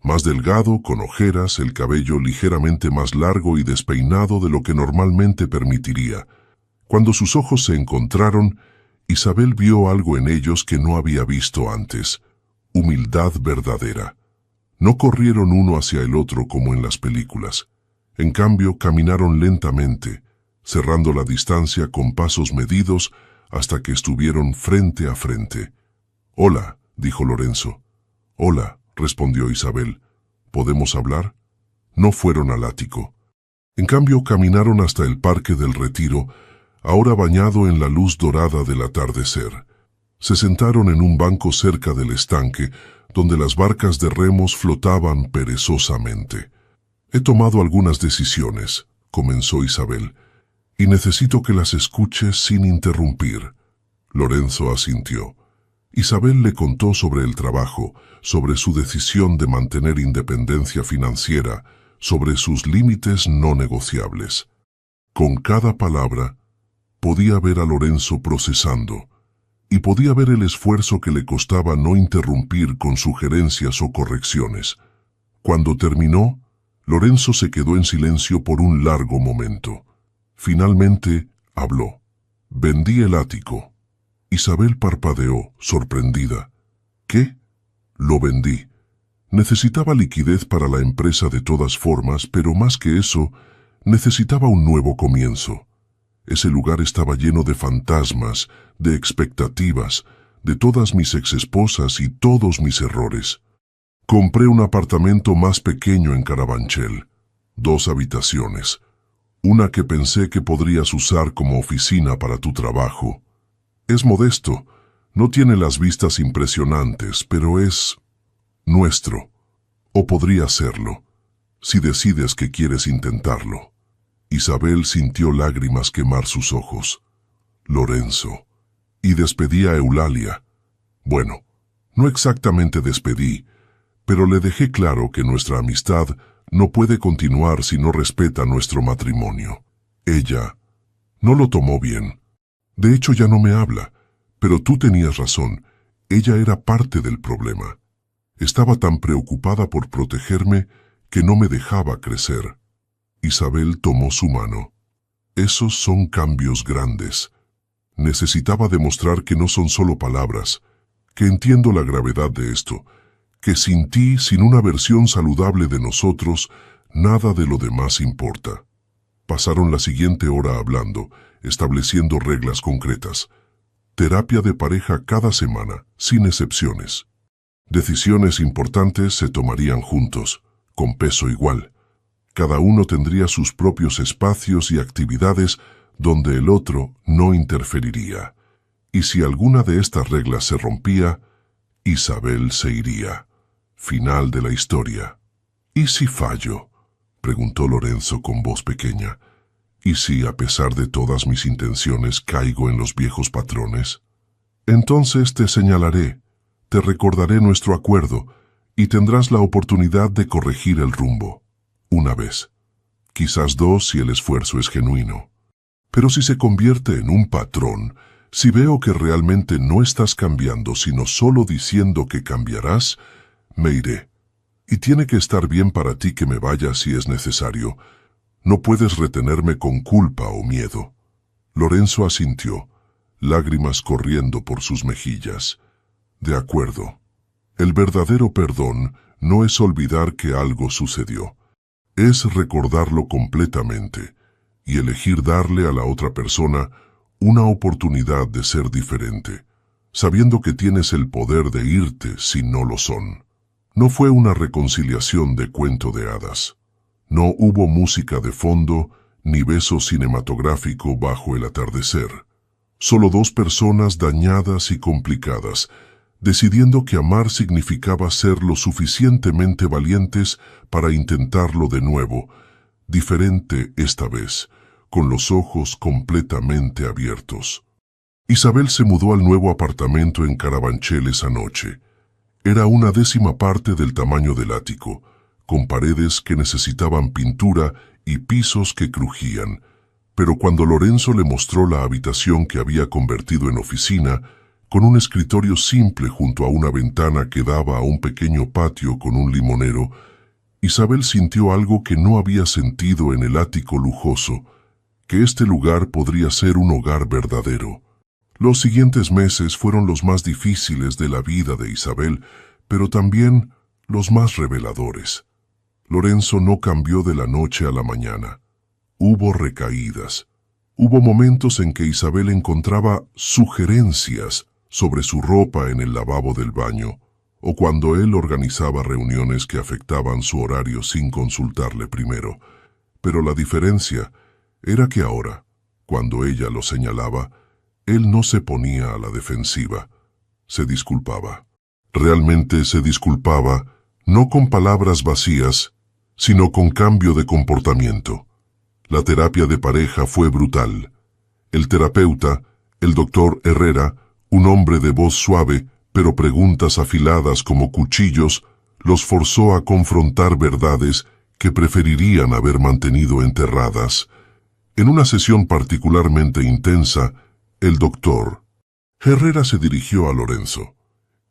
más delgado, con ojeras, el cabello ligeramente más largo y despeinado de lo que normalmente permitiría. Cuando sus ojos se encontraron, Isabel vio algo en ellos que no había visto antes: humildad verdadera. No corrieron uno hacia el otro como en las películas. En cambio, caminaron lentamente, cerrando la distancia con pasos medidos hasta que estuvieron frente a frente. «Hola», dijo Lorenzo. «Hola», respondió Isabel. «¿Podemos hablar?» No fueron al ático. En cambio, caminaron hasta el Parque del Retiro, ahora bañado en la luz dorada del atardecer. Se sentaron en un banco cerca del estanque, donde las barcas de remos flotaban perezosamente. «He tomado algunas decisiones», comenzó Isabel, «y necesito que las escuches sin interrumpir». Lorenzo asintió. Isabel le contó sobre el trabajo, sobre su decisión de mantener independencia financiera, sobre sus límites no negociables. Con cada palabra, podía ver a Lorenzo procesando, y podía ver el esfuerzo que le costaba no interrumpir con sugerencias o correcciones. Cuando terminó, Lorenzo se quedó en silencio por un largo momento. Finalmente, habló. «Vendí el ático». Isabel parpadeó, sorprendida. «¿Qué?» «Lo vendí. Necesitaba liquidez para la empresa de todas formas, pero más que eso, necesitaba un nuevo comienzo. Ese lugar estaba lleno de fantasmas, de expectativas, de todas mis exesposas y todos mis errores. Compré un apartamento más pequeño en Carabanchel, 2 habitaciones, una que pensé que podrías usar como oficina para tu trabajo. Es modesto, no tiene las vistas impresionantes, pero es nuestro, o podría serlo, si decides que quieres intentarlo». Isabel sintió lágrimas quemar sus ojos. «Lorenzo». Y despedí a Eulalia. Bueno, no exactamente despedí, pero le dejé claro que nuestra amistad no puede continuar si no respeta nuestro matrimonio. Ella no lo tomó bien. De hecho, ya no me habla, pero tú tenías razón, ella era parte del problema. Estaba tan preocupada por protegerme que no me dejaba crecer. Isabel tomó su mano. «Esos son cambios grandes. Necesitaba demostrar que no son solo palabras, que entiendo la gravedad de esto, que sin ti, sin una versión saludable de nosotros, nada de lo demás importa». Pasaron la siguiente hora hablando, estableciendo reglas concretas. Terapia de pareja cada semana, sin excepciones. Decisiones importantes se tomarían juntos, con peso igual. Cada uno tendría sus propios espacios y actividades donde el otro no interferiría. Y si alguna de estas reglas se rompía, Isabel se iría. Final de la historia. «¿Y si fallo?», preguntó Lorenzo con voz pequeña. «¿Y si, a pesar de todas mis intenciones, caigo en los viejos patrones? Entonces te señalaré, te recordaré nuestro acuerdo y tendrás la oportunidad de corregir el rumbo. Una vez, quizás 2 si el esfuerzo es genuino. Pero si se convierte en un patrón, si veo que realmente no estás cambiando sino solo diciendo que cambiarás, me iré. Y tiene que estar bien para ti que me vaya si es necesario. No puedes retenerme con culpa o miedo». Lorenzo asintió, lágrimas corriendo por sus mejillas. «De acuerdo. El verdadero perdón no es olvidar que algo sucedió. Es recordarlo completamente y elegir darle a la otra persona una oportunidad de ser diferente, sabiendo que tienes el poder de irte si no lo son». No fue una reconciliación de cuento de hadas. No hubo música de fondo ni beso cinematográfico bajo el atardecer. Solo 2 personas dañadas y complicadas, decidiendo que amar significaba ser lo suficientemente valientes para intentarlo de nuevo, diferente esta vez, con los ojos completamente abiertos. Isabel se mudó al nuevo apartamento en Carabanchel esa noche. Era una 10ª parte del tamaño del ático, con paredes que necesitaban pintura y pisos que crujían. Pero cuando Lorenzo le mostró la habitación que había convertido en oficina, con un escritorio simple junto a una ventana que daba a un pequeño patio con un limonero, Isabel sintió algo que no había sentido en el ático lujoso, que este lugar podría ser un hogar verdadero. Los siguientes meses fueron los más difíciles de la vida de Isabel, pero también los más reveladores. Lorenzo no cambió de la noche a la mañana. Hubo recaídas. Hubo momentos en que Isabel encontraba sugerencias sobre su ropa en el lavabo del baño, o cuando él organizaba reuniones que afectaban su horario sin consultarle primero. Pero la diferencia era que ahora, cuando ella lo señalaba, él no se ponía a la defensiva. Se disculpaba. Realmente se disculpaba, no con palabras vacías, sino con cambio de comportamiento. La terapia de pareja fue brutal. El terapeuta, el doctor Herrera, un hombre de voz suave, pero preguntas afiladas como cuchillos los forzó a confrontar verdades que preferirían haber mantenido enterradas. En una sesión particularmente intensa, el doctor Herrera se dirigió a Lorenzo.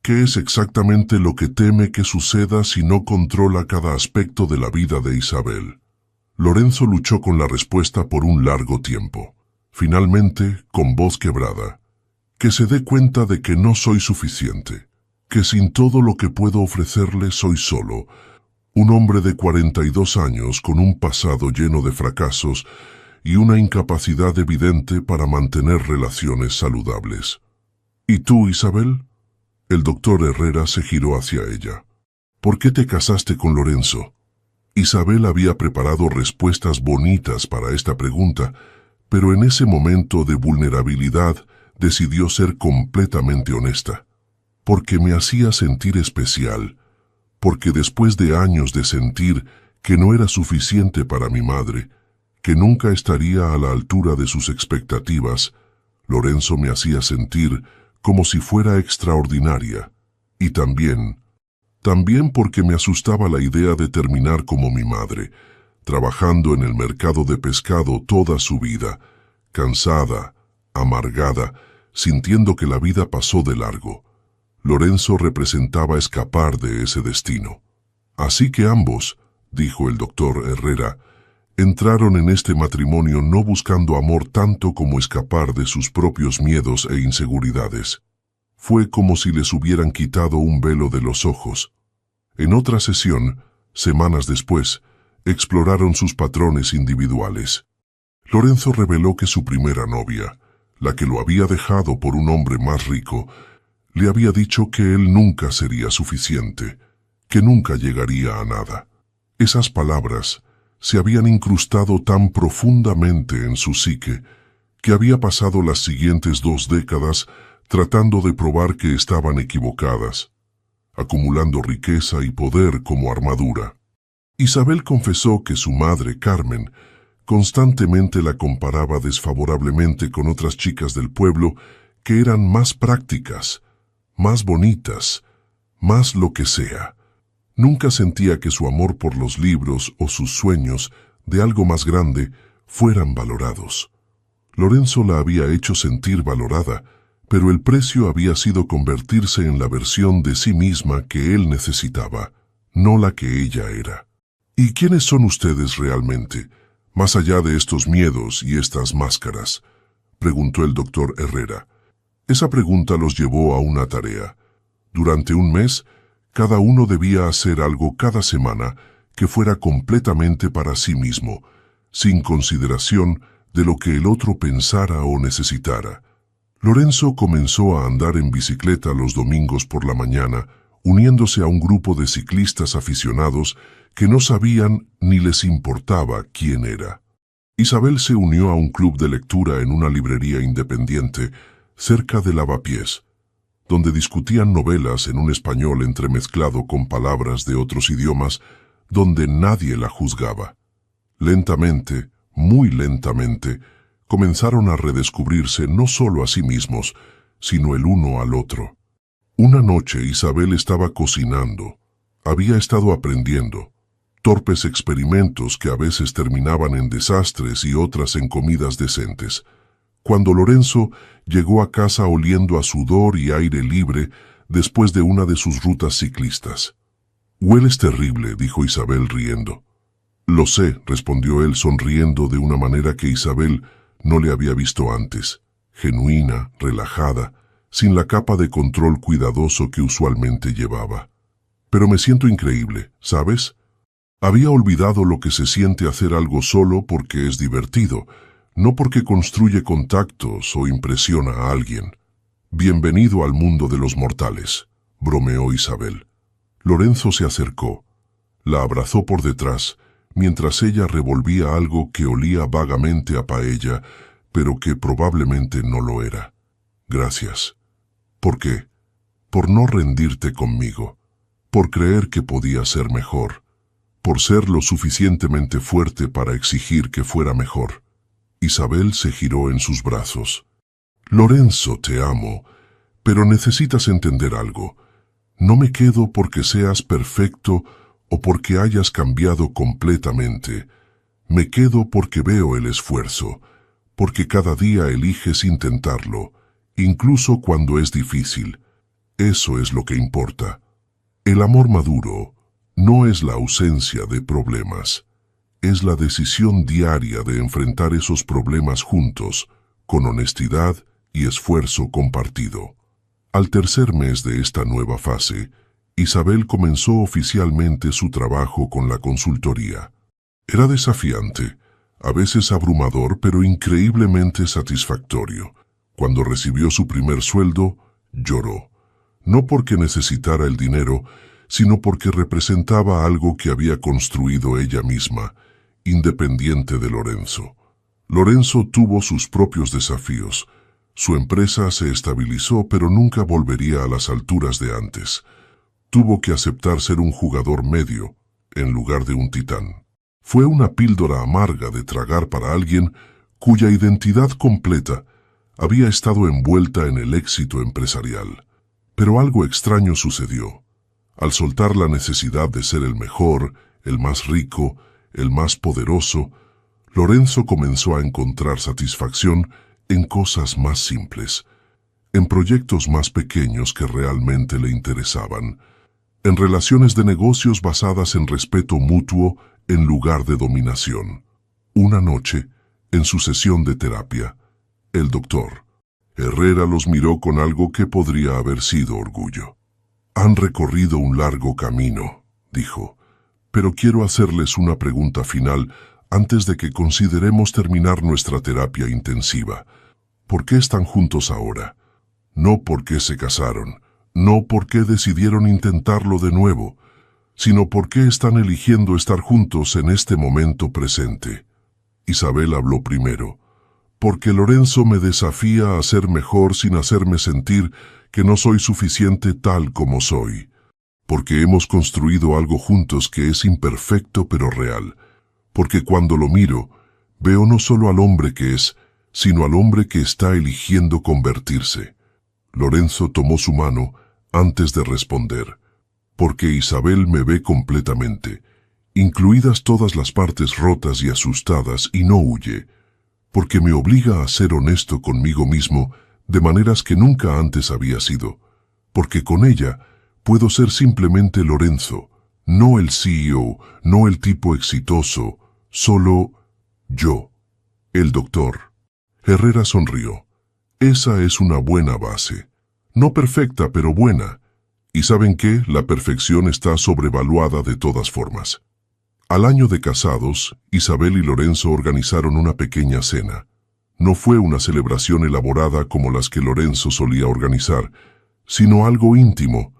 ¿Qué es exactamente lo que teme que suceda si no controla cada aspecto de la vida de Isabel? Lorenzo luchó con la respuesta por un largo tiempo. Finalmente, con voz quebrada: que se dé cuenta de que no soy suficiente, que sin todo lo que puedo ofrecerle soy solo un hombre de 42 años con un pasado lleno de fracasos y una incapacidad evidente para mantener relaciones saludables. ¿Y tú, Isabel? El doctor Herrera se giró hacia ella. ¿Por qué te casaste con Lorenzo? Isabel había preparado respuestas bonitas para esta pregunta, pero en ese momento de vulnerabilidad decidió ser completamente honesta. Porque me hacía sentir especial, porque después de años de sentir que no era suficiente para mi madre, que nunca estaría a la altura de sus expectativas, Lorenzo me hacía sentir como si fuera extraordinaria, y también porque me asustaba la idea de terminar como mi madre, trabajando en el mercado de pescado toda su vida, cansada, amargada, sintiendo que la vida pasó de largo. Lorenzo representaba escapar de ese destino. Así que ambos, dijo el doctor Herrera, entraron en este matrimonio no buscando amor tanto como escapar de sus propios miedos e inseguridades. Fue como si les hubieran quitado un velo de los ojos. En otra sesión, semanas después, exploraron sus patrones individuales. Lorenzo reveló que su primera novia, la que lo había dejado por un hombre más rico, le había dicho que él nunca sería suficiente, que nunca llegaría a nada. Esas palabras se habían incrustado tan profundamente en su psique que había pasado las siguientes 2 décadas tratando de probar que estaban equivocadas, acumulando riqueza y poder como armadura. Isabel confesó que su madre, Carmen, constantemente la comparaba desfavorablemente con otras chicas del pueblo que eran más prácticas, más bonitas, más lo que sea. Nunca sentía que su amor por los libros o sus sueños de algo más grande fueran valorados. Lorenzo la había hecho sentir valorada, pero el precio había sido convertirse en la versión de sí misma que él necesitaba, no la que ella era. ¿Y quiénes son ustedes realmente, más allá de estos miedos y estas máscaras?, preguntó el doctor Herrera. Esa pregunta los llevó a una tarea. Durante un mes, cada uno debía hacer algo cada semana que fuera completamente para sí mismo, sin consideración de lo que el otro pensara o necesitara. Lorenzo comenzó a andar en bicicleta los domingos por la mañana, uniéndose a un grupo de ciclistas aficionados que no sabían ni les importaba quién era. Isabel se unió a un club de lectura en una librería independiente, cerca de Lavapiés, donde discutían novelas en un español entremezclado con palabras de otros idiomas, donde nadie la juzgaba. Lentamente, muy lentamente, comenzaron a redescubrirse no solo a sí mismos, sino el uno al otro. Una noche Isabel estaba cocinando. Había estado aprendiendo. Torpes experimentos que a veces terminaban en desastres y otras en comidas decentes. Cuando Lorenzo llegó a casa oliendo a sudor y aire libre después de una de sus rutas ciclistas. «Hueles terrible», dijo Isabel riendo. «Lo sé», respondió él sonriendo de una manera que Isabel no le había visto antes, genuina, relajada, sin la capa de control cuidadoso que usualmente llevaba. «Pero me siento increíble, ¿sabes? Había olvidado lo que se siente hacer algo solo porque es divertido, no porque construye contactos o impresiona a alguien. Bienvenido al mundo de los mortales», bromeó Isabel. Lorenzo se acercó, la abrazó por detrás, mientras ella revolvía algo que olía vagamente a paella, pero que probablemente no lo era. «Gracias». «¿Por qué?» «Por no rendirte conmigo, por creer que podía ser mejor, por ser lo suficientemente fuerte para exigir que fuera mejor». Isabel se giró en sus brazos. «Lorenzo, te amo, Pero necesitas entender algo. No me quedo porque seas perfecto o porque hayas cambiado completamente. Me quedo porque veo el esfuerzo, porque cada día eliges intentarlo, incluso cuando es difícil. Eso es lo que importa. El amor maduro no es la ausencia de problemas, es la decisión diaria de enfrentar esos problemas juntos, con honestidad y esfuerzo compartido. Al tercer mes de esta nueva fase, Isabel comenzó oficialmente su trabajo con la consultoría. Era desafiante, a veces abrumador, pero increíblemente satisfactorio. Cuando recibió su primer sueldo, lloró. No porque necesitara el dinero, sino porque representaba algo que había construido ella misma, independiente de Lorenzo. Lorenzo tuvo sus propios desafíos. Su empresa se estabilizó, pero nunca volvería a las alturas de antes. Tuvo que aceptar ser un jugador medio, en lugar de un titán. Fue una píldora amarga de tragar para alguien cuya identidad completa había estado envuelta en el éxito empresarial. Pero algo extraño sucedió. Al soltar la necesidad de ser el mejor, el más rico, el más poderoso, Lorenzo comenzó a encontrar satisfacción en cosas más simples, en proyectos más pequeños que realmente le interesaban, en relaciones de negocios basadas en respeto mutuo en lugar de dominación. Una noche, en su sesión de terapia, el doctor Herrera los miró con algo que podría haber sido orgullo. Han recorrido un largo camino, dijo, pero quiero hacerles una pregunta final antes de que consideremos terminar nuestra terapia intensiva. ¿Por qué están juntos ahora? No porque se casaron, no porque decidieron intentarlo de nuevo, sino porque están eligiendo estar juntos en este momento presente. Isabel habló primero. Porque Lorenzo me desafía a ser mejor sin hacerme sentir que no soy suficiente tal como soy. Porque hemos construido algo juntos que es imperfecto pero real. Porque cuando lo miro, veo no solo al hombre que es, sino al hombre que está eligiendo convertirse. Lorenzo tomó su mano antes de responder. Porque Isabel me ve completamente, incluidas todas las partes rotas y asustadas, y no huye. Porque me obliga a ser honesto conmigo mismo de maneras que nunca antes había sido. Porque con ella puedo ser simplemente Lorenzo, no el CEO, no el tipo exitoso, solo yo, el doctor. Herrera sonrió. Esa es una buena base. No perfecta, pero buena. ¿Y saben qué? La perfección está sobrevaluada de todas formas. Al año de casados, Isabel y Lorenzo organizaron una pequeña cena. No fue una celebración elaborada como las que Lorenzo solía organizar, sino algo íntimo.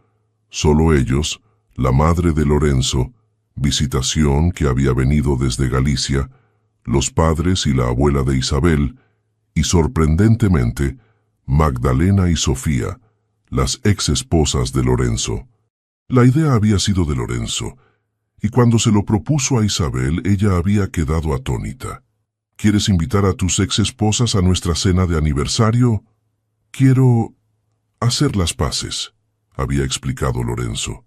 Solo ellos, la madre de Lorenzo, Visitación, que había venido desde Galicia, los padres y la abuela de Isabel, y sorprendentemente, Magdalena y Sofía, las ex esposas de Lorenzo. La idea había sido de Lorenzo, y cuando se lo propuso a Isabel, ella había quedado atónita. ¿Quieres invitar a tus ex esposas a nuestra cena de aniversario? Quiero hacer las paces, había explicado Lorenzo.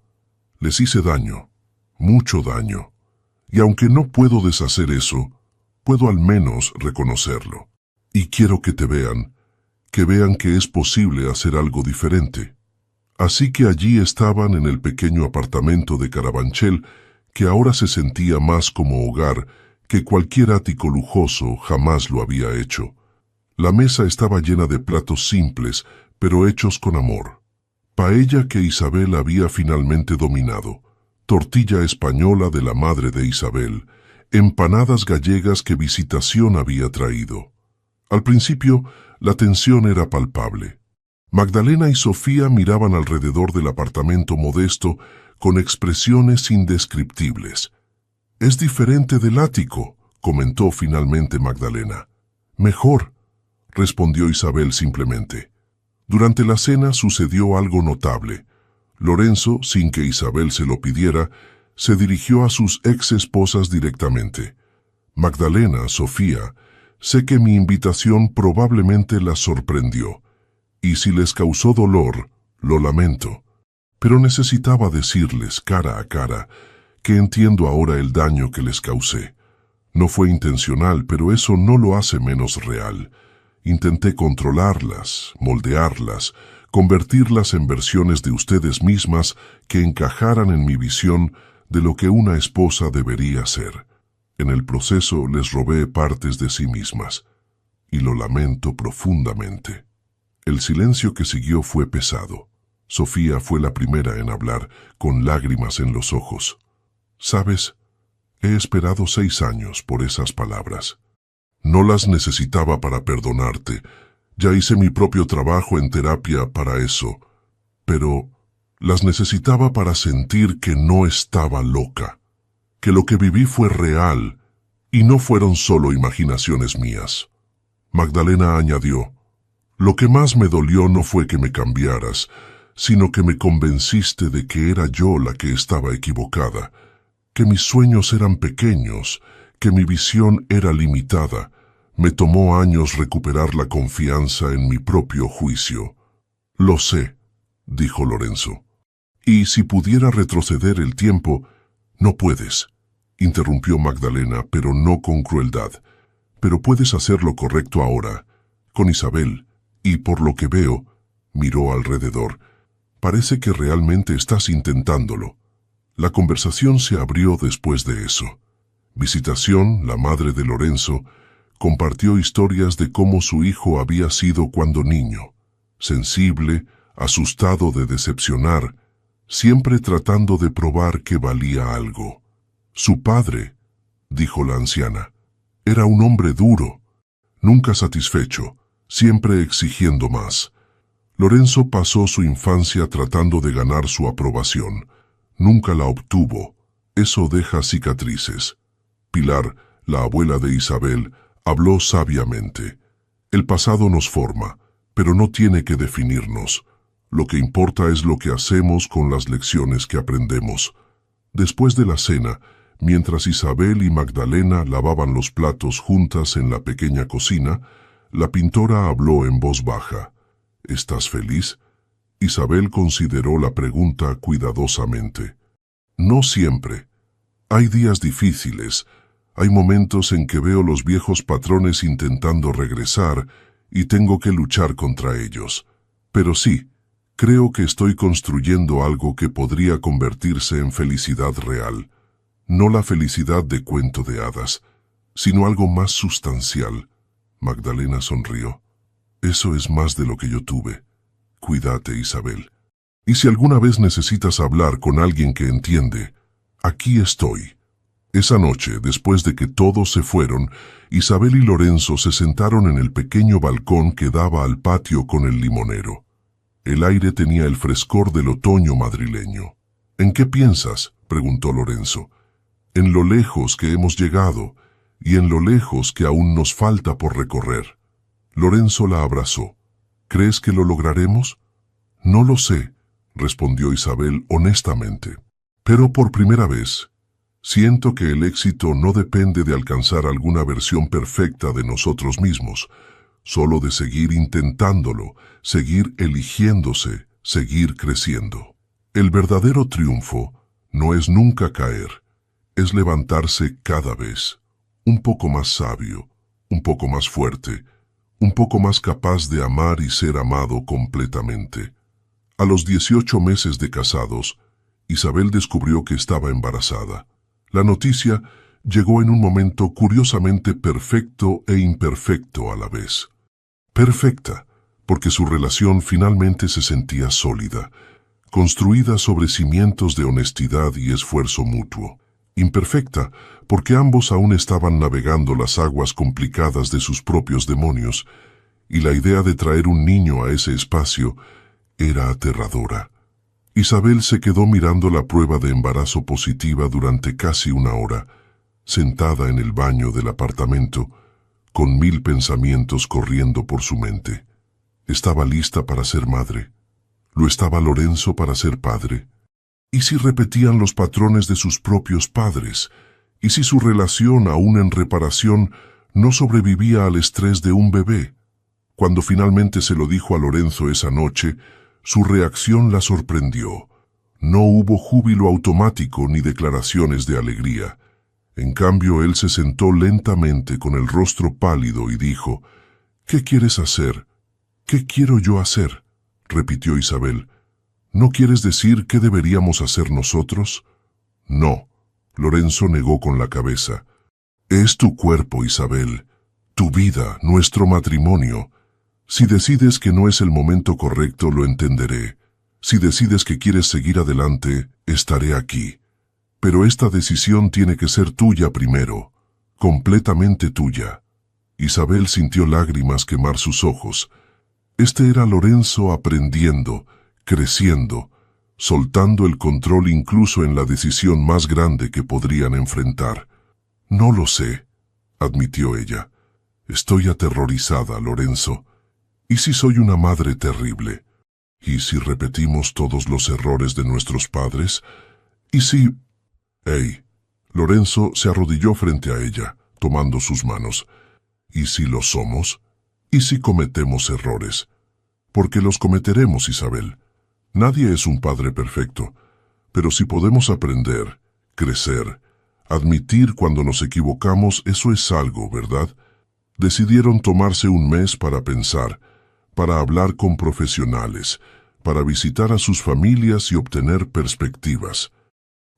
Les hice daño, mucho daño, y aunque no puedo deshacer eso, puedo al menos reconocerlo. Y quiero que vean que es posible hacer algo diferente. Así que allí estaban en el pequeño apartamento de Carabanchel, que ahora se sentía más como hogar que cualquier ático lujoso jamás lo había hecho. La mesa estaba llena de platos simples, pero hechos con amor. Paella que Isabel había finalmente dominado, tortilla española de la madre de Isabel, empanadas gallegas que Visitación había traído. Al principio, la tensión era palpable. Magdalena y Sofía miraban alrededor del apartamento modesto con expresiones indescriptibles. «Es diferente del ático», comentó finalmente Magdalena. «Mejor», respondió Isabel simplemente. Durante la cena sucedió algo notable. Lorenzo, sin que Isabel se lo pidiera, se dirigió a sus ex esposas directamente. «Magdalena, Sofía, sé que mi invitación probablemente las sorprendió. Y si les causó dolor, lo lamento. Pero necesitaba decirles cara a cara que entiendo ahora el daño que les causé. No fue intencional, pero eso no lo hace menos real. Intenté controlarlas, moldearlas, convertirlas en versiones de ustedes mismas que encajaran en mi visión de lo que una esposa debería ser. En el proceso les robé partes de sí mismas, y lo lamento profundamente. El silencio que siguió fue pesado. Sofía fue la primera en hablar, con lágrimas en los ojos. ¿Sabes? He esperado 6 años por esas palabras. No las necesitaba para perdonarte. Ya hice mi propio trabajo en terapia para eso. Pero las necesitaba para sentir que no estaba loca. Que lo que viví fue real y no fueron solo imaginaciones mías. Magdalena añadió: lo que más me dolió no fue que me cambiaras, sino que me convenciste de que era yo la que estaba equivocada, que mis sueños eran pequeños, que mi visión era limitada. Me tomó años recuperar la confianza en mi propio juicio. Lo sé, dijo Lorenzo. Y si pudiera retroceder el tiempo, no puedes, interrumpió Magdalena, pero no con crueldad. Pero puedes hacer lo correcto ahora, con Isabel, y por lo que veo, miró alrededor, parece que realmente estás intentándolo. La conversación se abrió después de eso. Visitación, la madre de Lorenzo, compartió historias de cómo su hijo había sido cuando niño, sensible, asustado de decepcionar, siempre tratando de probar que valía algo. Su padre, dijo la anciana, era un hombre duro, nunca satisfecho, siempre exigiendo más. Lorenzo pasó su infancia tratando de ganar su aprobación. Nunca la obtuvo. Eso deja cicatrices. Pilar, la abuela de Isabel, habló sabiamente. El pasado nos forma, pero no tiene que definirnos. Lo que importa es lo que hacemos con las lecciones que aprendemos. Después de la cena, mientras Isabel y Magdalena lavaban los platos juntas en la pequeña cocina, la pintora habló en voz baja. ¿Estás feliz? Isabel consideró la pregunta cuidadosamente. No siempre. Hay días difíciles. Hay momentos en que veo los viejos patrones intentando regresar y tengo que luchar contra ellos. Pero sí, creo que estoy construyendo algo que podría convertirse en felicidad real. No la felicidad de cuento de hadas, sino algo más sustancial. Magdalena sonrió. Eso es más de lo que yo tuve. Cuídate, Isabel. Y si alguna vez necesitas hablar con alguien que entiende, aquí estoy. Esa noche, después de que todos se fueron, Isabel y Lorenzo se sentaron en el pequeño balcón que daba al patio con el limonero. El aire tenía el frescor del otoño madrileño. ¿En qué piensas?, preguntó Lorenzo. En lo lejos que hemos llegado y en lo lejos que aún nos falta por recorrer. Lorenzo la abrazó. ¿Crees que lo lograremos? No lo sé, respondió Isabel honestamente. Pero por primera vez, siento que el éxito no depende de alcanzar alguna versión perfecta de nosotros mismos, solo de seguir intentándolo, seguir eligiéndose, seguir creciendo. El verdadero triunfo no es nunca caer, es levantarse cada vez, un poco más sabio, un poco más fuerte, un poco más capaz de amar y ser amado completamente. A los 18 meses de casados, Isabel descubrió que estaba embarazada. La noticia llegó en un momento curiosamente perfecto e imperfecto a la vez. Perfecta, porque su relación finalmente se sentía sólida, construida sobre cimientos de honestidad y esfuerzo mutuo. Imperfecta, porque ambos aún estaban navegando las aguas complicadas de sus propios demonios, y la idea de traer un niño a ese espacio era aterradora. Isabel se quedó mirando la prueba de embarazo positiva durante casi 1 hora, sentada en el baño del apartamento, con 1000 pensamientos corriendo por su mente. Estaba lista para ser madre. ¿Lo estaba Lorenzo para ser padre? ¿Y si repetían los patrones de sus propios padres? ¿Y si su relación, aún en reparación, no sobrevivía al estrés de un bebé? Cuando finalmente se lo dijo a Lorenzo esa noche, su reacción la sorprendió. No hubo júbilo automático ni declaraciones de alegría. En cambio, él se sentó lentamente con el rostro pálido y dijo: «¿Qué quieres hacer?» «¿Qué quiero yo hacer?», repitió Isabel. «¿No quieres decir qué deberíamos hacer nosotros?» «No», Lorenzo negó con la cabeza. «Es tu cuerpo, Isabel, tu vida, nuestro matrimonio. Si decides que no es el momento correcto, lo entenderé. Si decides que quieres seguir adelante, estaré aquí. Pero esta decisión tiene que ser tuya primero, completamente tuya». Isabel sintió lágrimas quemar sus ojos. Este era Lorenzo aprendiendo, creciendo, soltando el control incluso en la decisión más grande que podrían enfrentar. «No lo sé», admitió ella. «Estoy aterrorizada, Lorenzo. ¿Y si soy una madre terrible? ¿Y si repetimos todos los errores de nuestros padres? ¿Y si...» «Hey», Lorenzo se arrodilló frente a ella, tomando sus manos. «¿Y si lo somos? ¿Y si cometemos errores? Porque los cometeremos, Isabel. Nadie es un padre perfecto, pero si podemos aprender, crecer, admitir cuando nos equivocamos, eso es algo, ¿verdad?» Decidieron tomarse un mes para pensar, para hablar con profesionales, para visitar a sus familias y obtener perspectivas.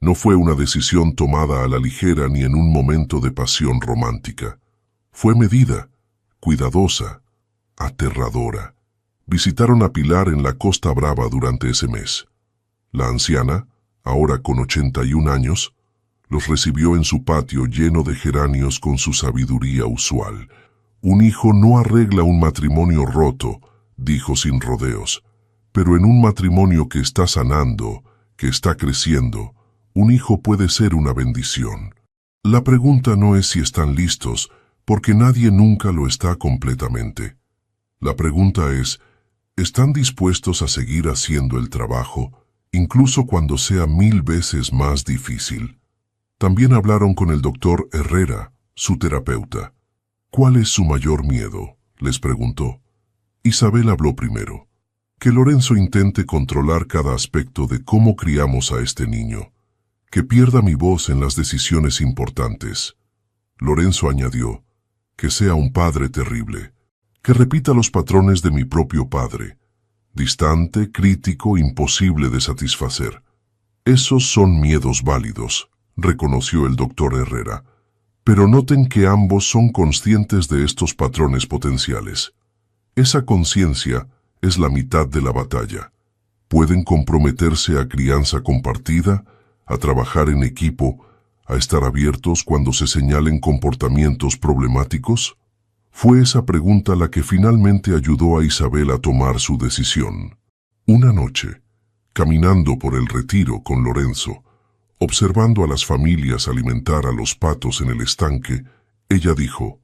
No fue una decisión tomada a la ligera ni en un momento de pasión romántica. Fue medida, cuidadosa, aterradora. Visitaron a Pilar en la Costa Brava durante ese mes. La anciana, ahora con 81 años, los recibió en su patio lleno de geranios con su sabiduría usual. «Un hijo no arregla un matrimonio roto», dijo sin rodeos, «pero en un matrimonio que está sanando, que está creciendo, un hijo puede ser una bendición. La pregunta no es si están listos, porque nadie nunca lo está completamente. La pregunta es, ¿están dispuestos a seguir haciendo el trabajo, incluso cuando sea 1000 veces más difícil?» También hablaron con el doctor Herrera, su terapeuta. «¿Cuál es su mayor miedo?», les preguntó. Isabel habló primero. «Que Lorenzo intente controlar cada aspecto de cómo criamos a este niño. Que pierda mi voz en las decisiones importantes». Lorenzo añadió: «Que sea un padre terrible. Que repita los patrones de mi propio padre. Distante, crítico, imposible de satisfacer». «Esos son miedos válidos», reconoció el doctor Herrera. «Pero noten que ambos son conscientes de estos patrones potenciales. Esa conciencia es la mitad de la batalla. Pueden comprometerse a crianza compartida, a trabajar en equipo, a estar abiertos cuando se señalen comportamientos problemáticos». Fue esa pregunta la que finalmente ayudó a Isabel a tomar su decisión. Una noche, caminando por el retiro con Lorenzo, observando a las familias alimentar a los patos en el estanque, ella dijo: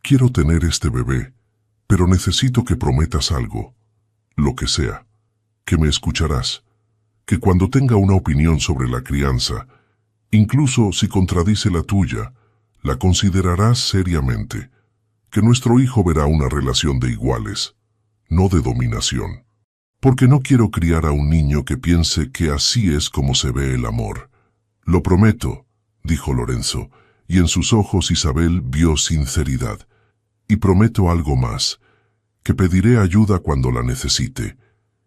«Quiero tener este bebé, pero necesito que prometas algo, lo que sea, que me escucharás, que cuando tenga una opinión sobre la crianza, incluso si contradice la tuya, la considerarás seriamente, que nuestro hijo verá una relación de iguales, no de dominación. Porque no quiero criar a un niño que piense que así es como se ve el amor». «Lo prometo», dijo Lorenzo, y en sus ojos Isabel vio sinceridad. «Y prometo algo más, que pediré ayuda cuando la necesite,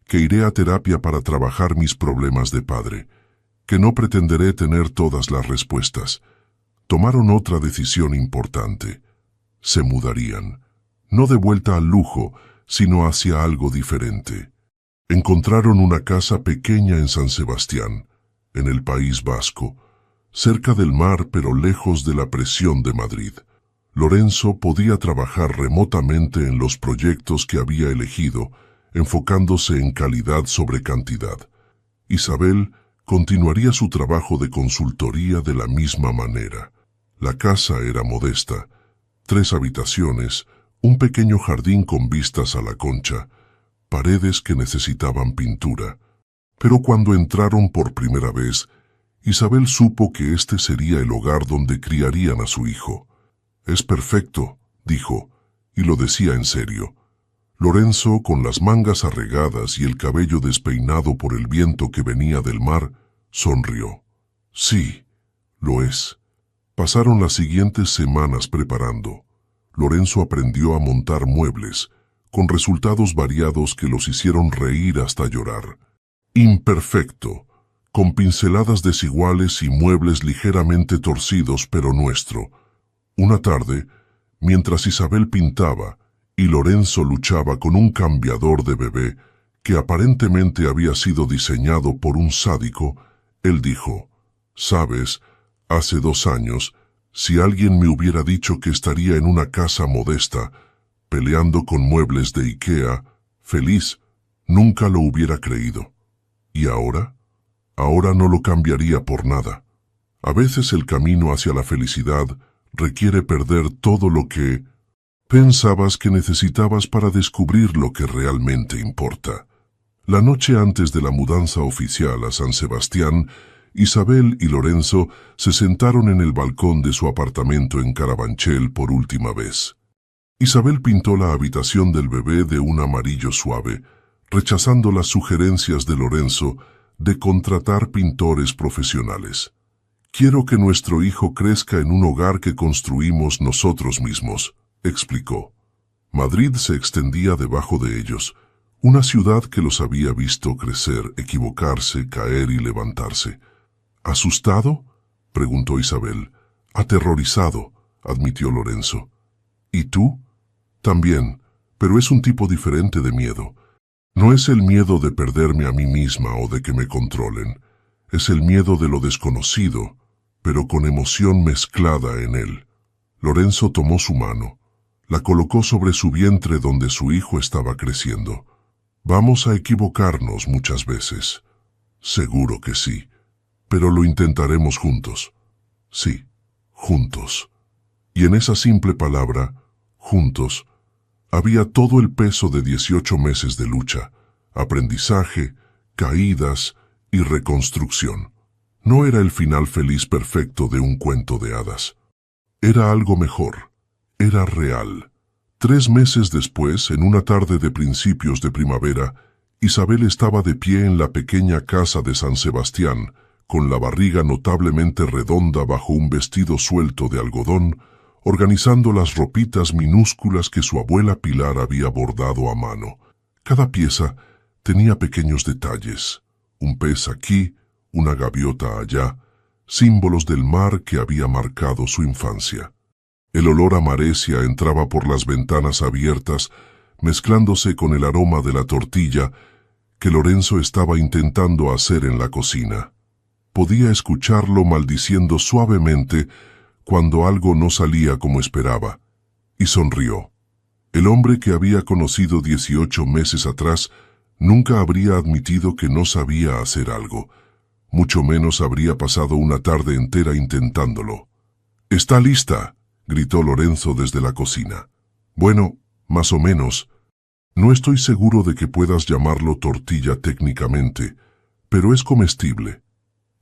que iré a terapia para trabajar mis problemas de padre, que no pretenderé tener todas las respuestas». Tomaron otra decisión importante. Se mudarían, no de vuelta al lujo, sino hacia algo diferente. Encontraron una casa pequeña en San Sebastián, en el País Vasco, cerca del mar pero lejos de la presión de Madrid. Lorenzo podía trabajar remotamente en los proyectos que había elegido, enfocándose en calidad sobre cantidad. Isabel continuaría su trabajo de consultoría de la misma manera. La casa era modesta: 3 habitaciones, un pequeño jardín con vistas a la Concha, paredes que necesitaban pintura. Pero cuando entraron por primera vez, Isabel supo que este sería el hogar donde criarían a su hijo. «Es perfecto», dijo, y lo decía en serio. Lorenzo, con las mangas arregadas y el cabello despeinado por el viento que venía del mar, sonrió. Sí, lo es. Pasaron las siguientes semanas preparando. Lorenzo aprendió a montar muebles, con resultados variados que los hicieron reír hasta llorar. Imperfecto, con pinceladas desiguales y muebles ligeramente torcidos, pero nuestro. Una tarde, mientras Isabel pintaba y Lorenzo luchaba con un cambiador de bebé que aparentemente había sido diseñado por un sádico, él dijo: «Sabes, hace 2 años, si alguien me hubiera dicho que estaría en una casa modesta, peleando con muebles de IKEA, feliz, nunca lo hubiera creído. ¿Y ahora? Ahora no lo cambiaría por nada. A veces el camino hacia la felicidad requiere perder todo lo que pensabas que necesitabas para descubrir lo que realmente importa». La noche antes de la mudanza oficial a San Sebastián, Isabel y Lorenzo se sentaron en el balcón de su apartamento en Carabanchel por última vez. Isabel pintó la habitación del bebé de un amarillo suave, rechazando las sugerencias de Lorenzo de contratar pintores profesionales. «Quiero que nuestro hijo crezca en un hogar que construimos nosotros mismos», explicó. Madrid se extendía debajo de ellos, una ciudad que los había visto crecer, equivocarse, caer y levantarse. «¿Asustado?», preguntó Isabel. «Aterrorizado», admitió Lorenzo. «¿Y tú?». «También, pero es un tipo diferente de miedo. No es el miedo de perderme a mí misma o de que me controlen. Es el miedo de lo desconocido, pero con emoción mezclada en él». Lorenzo tomó su mano, la colocó sobre su vientre donde su hijo estaba creciendo. «Vamos a equivocarnos muchas veces». «Seguro que sí, pero lo intentaremos juntos». «Sí, juntos». Y en esa simple palabra, juntos, había todo el peso de 18 meses de lucha, aprendizaje, caídas y reconstrucción. No era el final feliz perfecto de un cuento de hadas. Era algo mejor, era real. 3 meses después, en una tarde de principios de primavera, Isabel estaba de pie en la pequeña casa de San Sebastián, con la barriga notablemente redonda bajo un vestido suelto de algodón, organizando las ropitas minúsculas que su abuela Pilar había bordado a mano. Cada pieza tenía pequeños detalles, un pez aquí, una gaviota allá, símbolos del mar que había marcado su infancia. El olor a maresia entraba por las ventanas abiertas, mezclándose con el aroma de la tortilla que Lorenzo estaba intentando hacer en la cocina. Podía escucharlo maldiciendo suavemente cuando algo no salía como esperaba, y sonrió. El hombre que había conocido 18 meses atrás nunca habría admitido que no sabía hacer algo, mucho menos habría pasado una tarde entera intentándolo. «¿Está lista?», gritó Lorenzo desde la cocina. «Bueno, más o menos. No estoy seguro de que puedas llamarlo tortilla técnicamente, pero es comestible».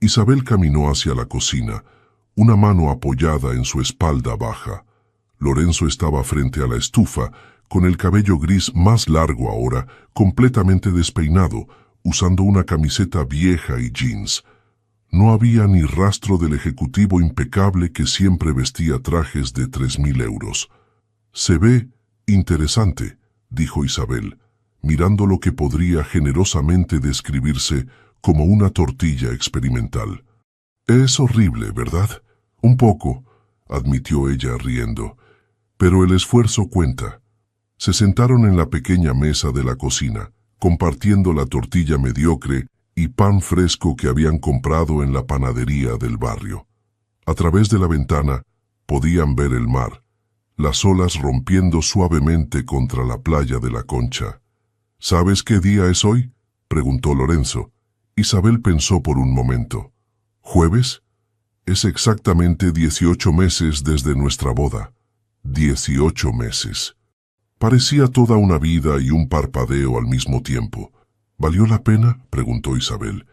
Isabel caminó hacia la cocina, una mano apoyada en su espalda baja. Lorenzo estaba frente a la estufa, con el cabello gris más largo ahora, completamente despeinado, usando una camiseta vieja y jeans. No había ni rastro del ejecutivo impecable que siempre vestía trajes de 3.000 euros. «Se ve interesante», dijo Isabel, mirando lo que podría generosamente describirse como una tortilla experimental. «Es horrible, ¿verdad?». «Un poco», admitió ella riendo, «pero el esfuerzo cuenta». Se sentaron en la pequeña mesa de la cocina, compartiendo la tortilla mediocre y pan fresco que habían comprado en la panadería del barrio. A través de la ventana podían ver el mar, las olas rompiendo suavemente contra la playa de la Concha. «¿Sabes qué día es hoy?», preguntó Lorenzo. Isabel pensó por un momento. «¿Jueves? Es exactamente 18 meses desde nuestra boda». 18 meses. Parecía toda una vida y un parpadeo al mismo tiempo. «¿Valió la pena?», preguntó Isabel.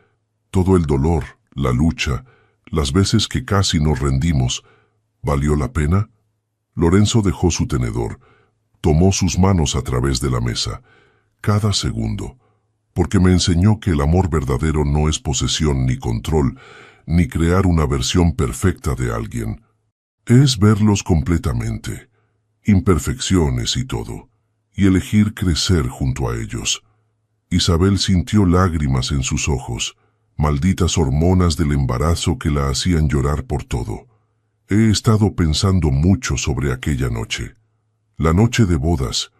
«Todo el dolor, la lucha, las veces que casi nos rendimos, ¿valió la pena?». Lorenzo dejó su tenedor, Tomó sus manos a través de la mesa, cada segundo, porque me enseñó que el amor verdadero no es posesión ni control, ni crear una versión perfecta de alguien. Es verlos completamente, imperfecciones y todo, y elegir crecer junto a ellos. Isabel sintió lágrimas en sus ojos, malditas hormonas del embarazo que la hacían llorar por todo. He estado pensando mucho sobre aquella noche. La noche de bodas,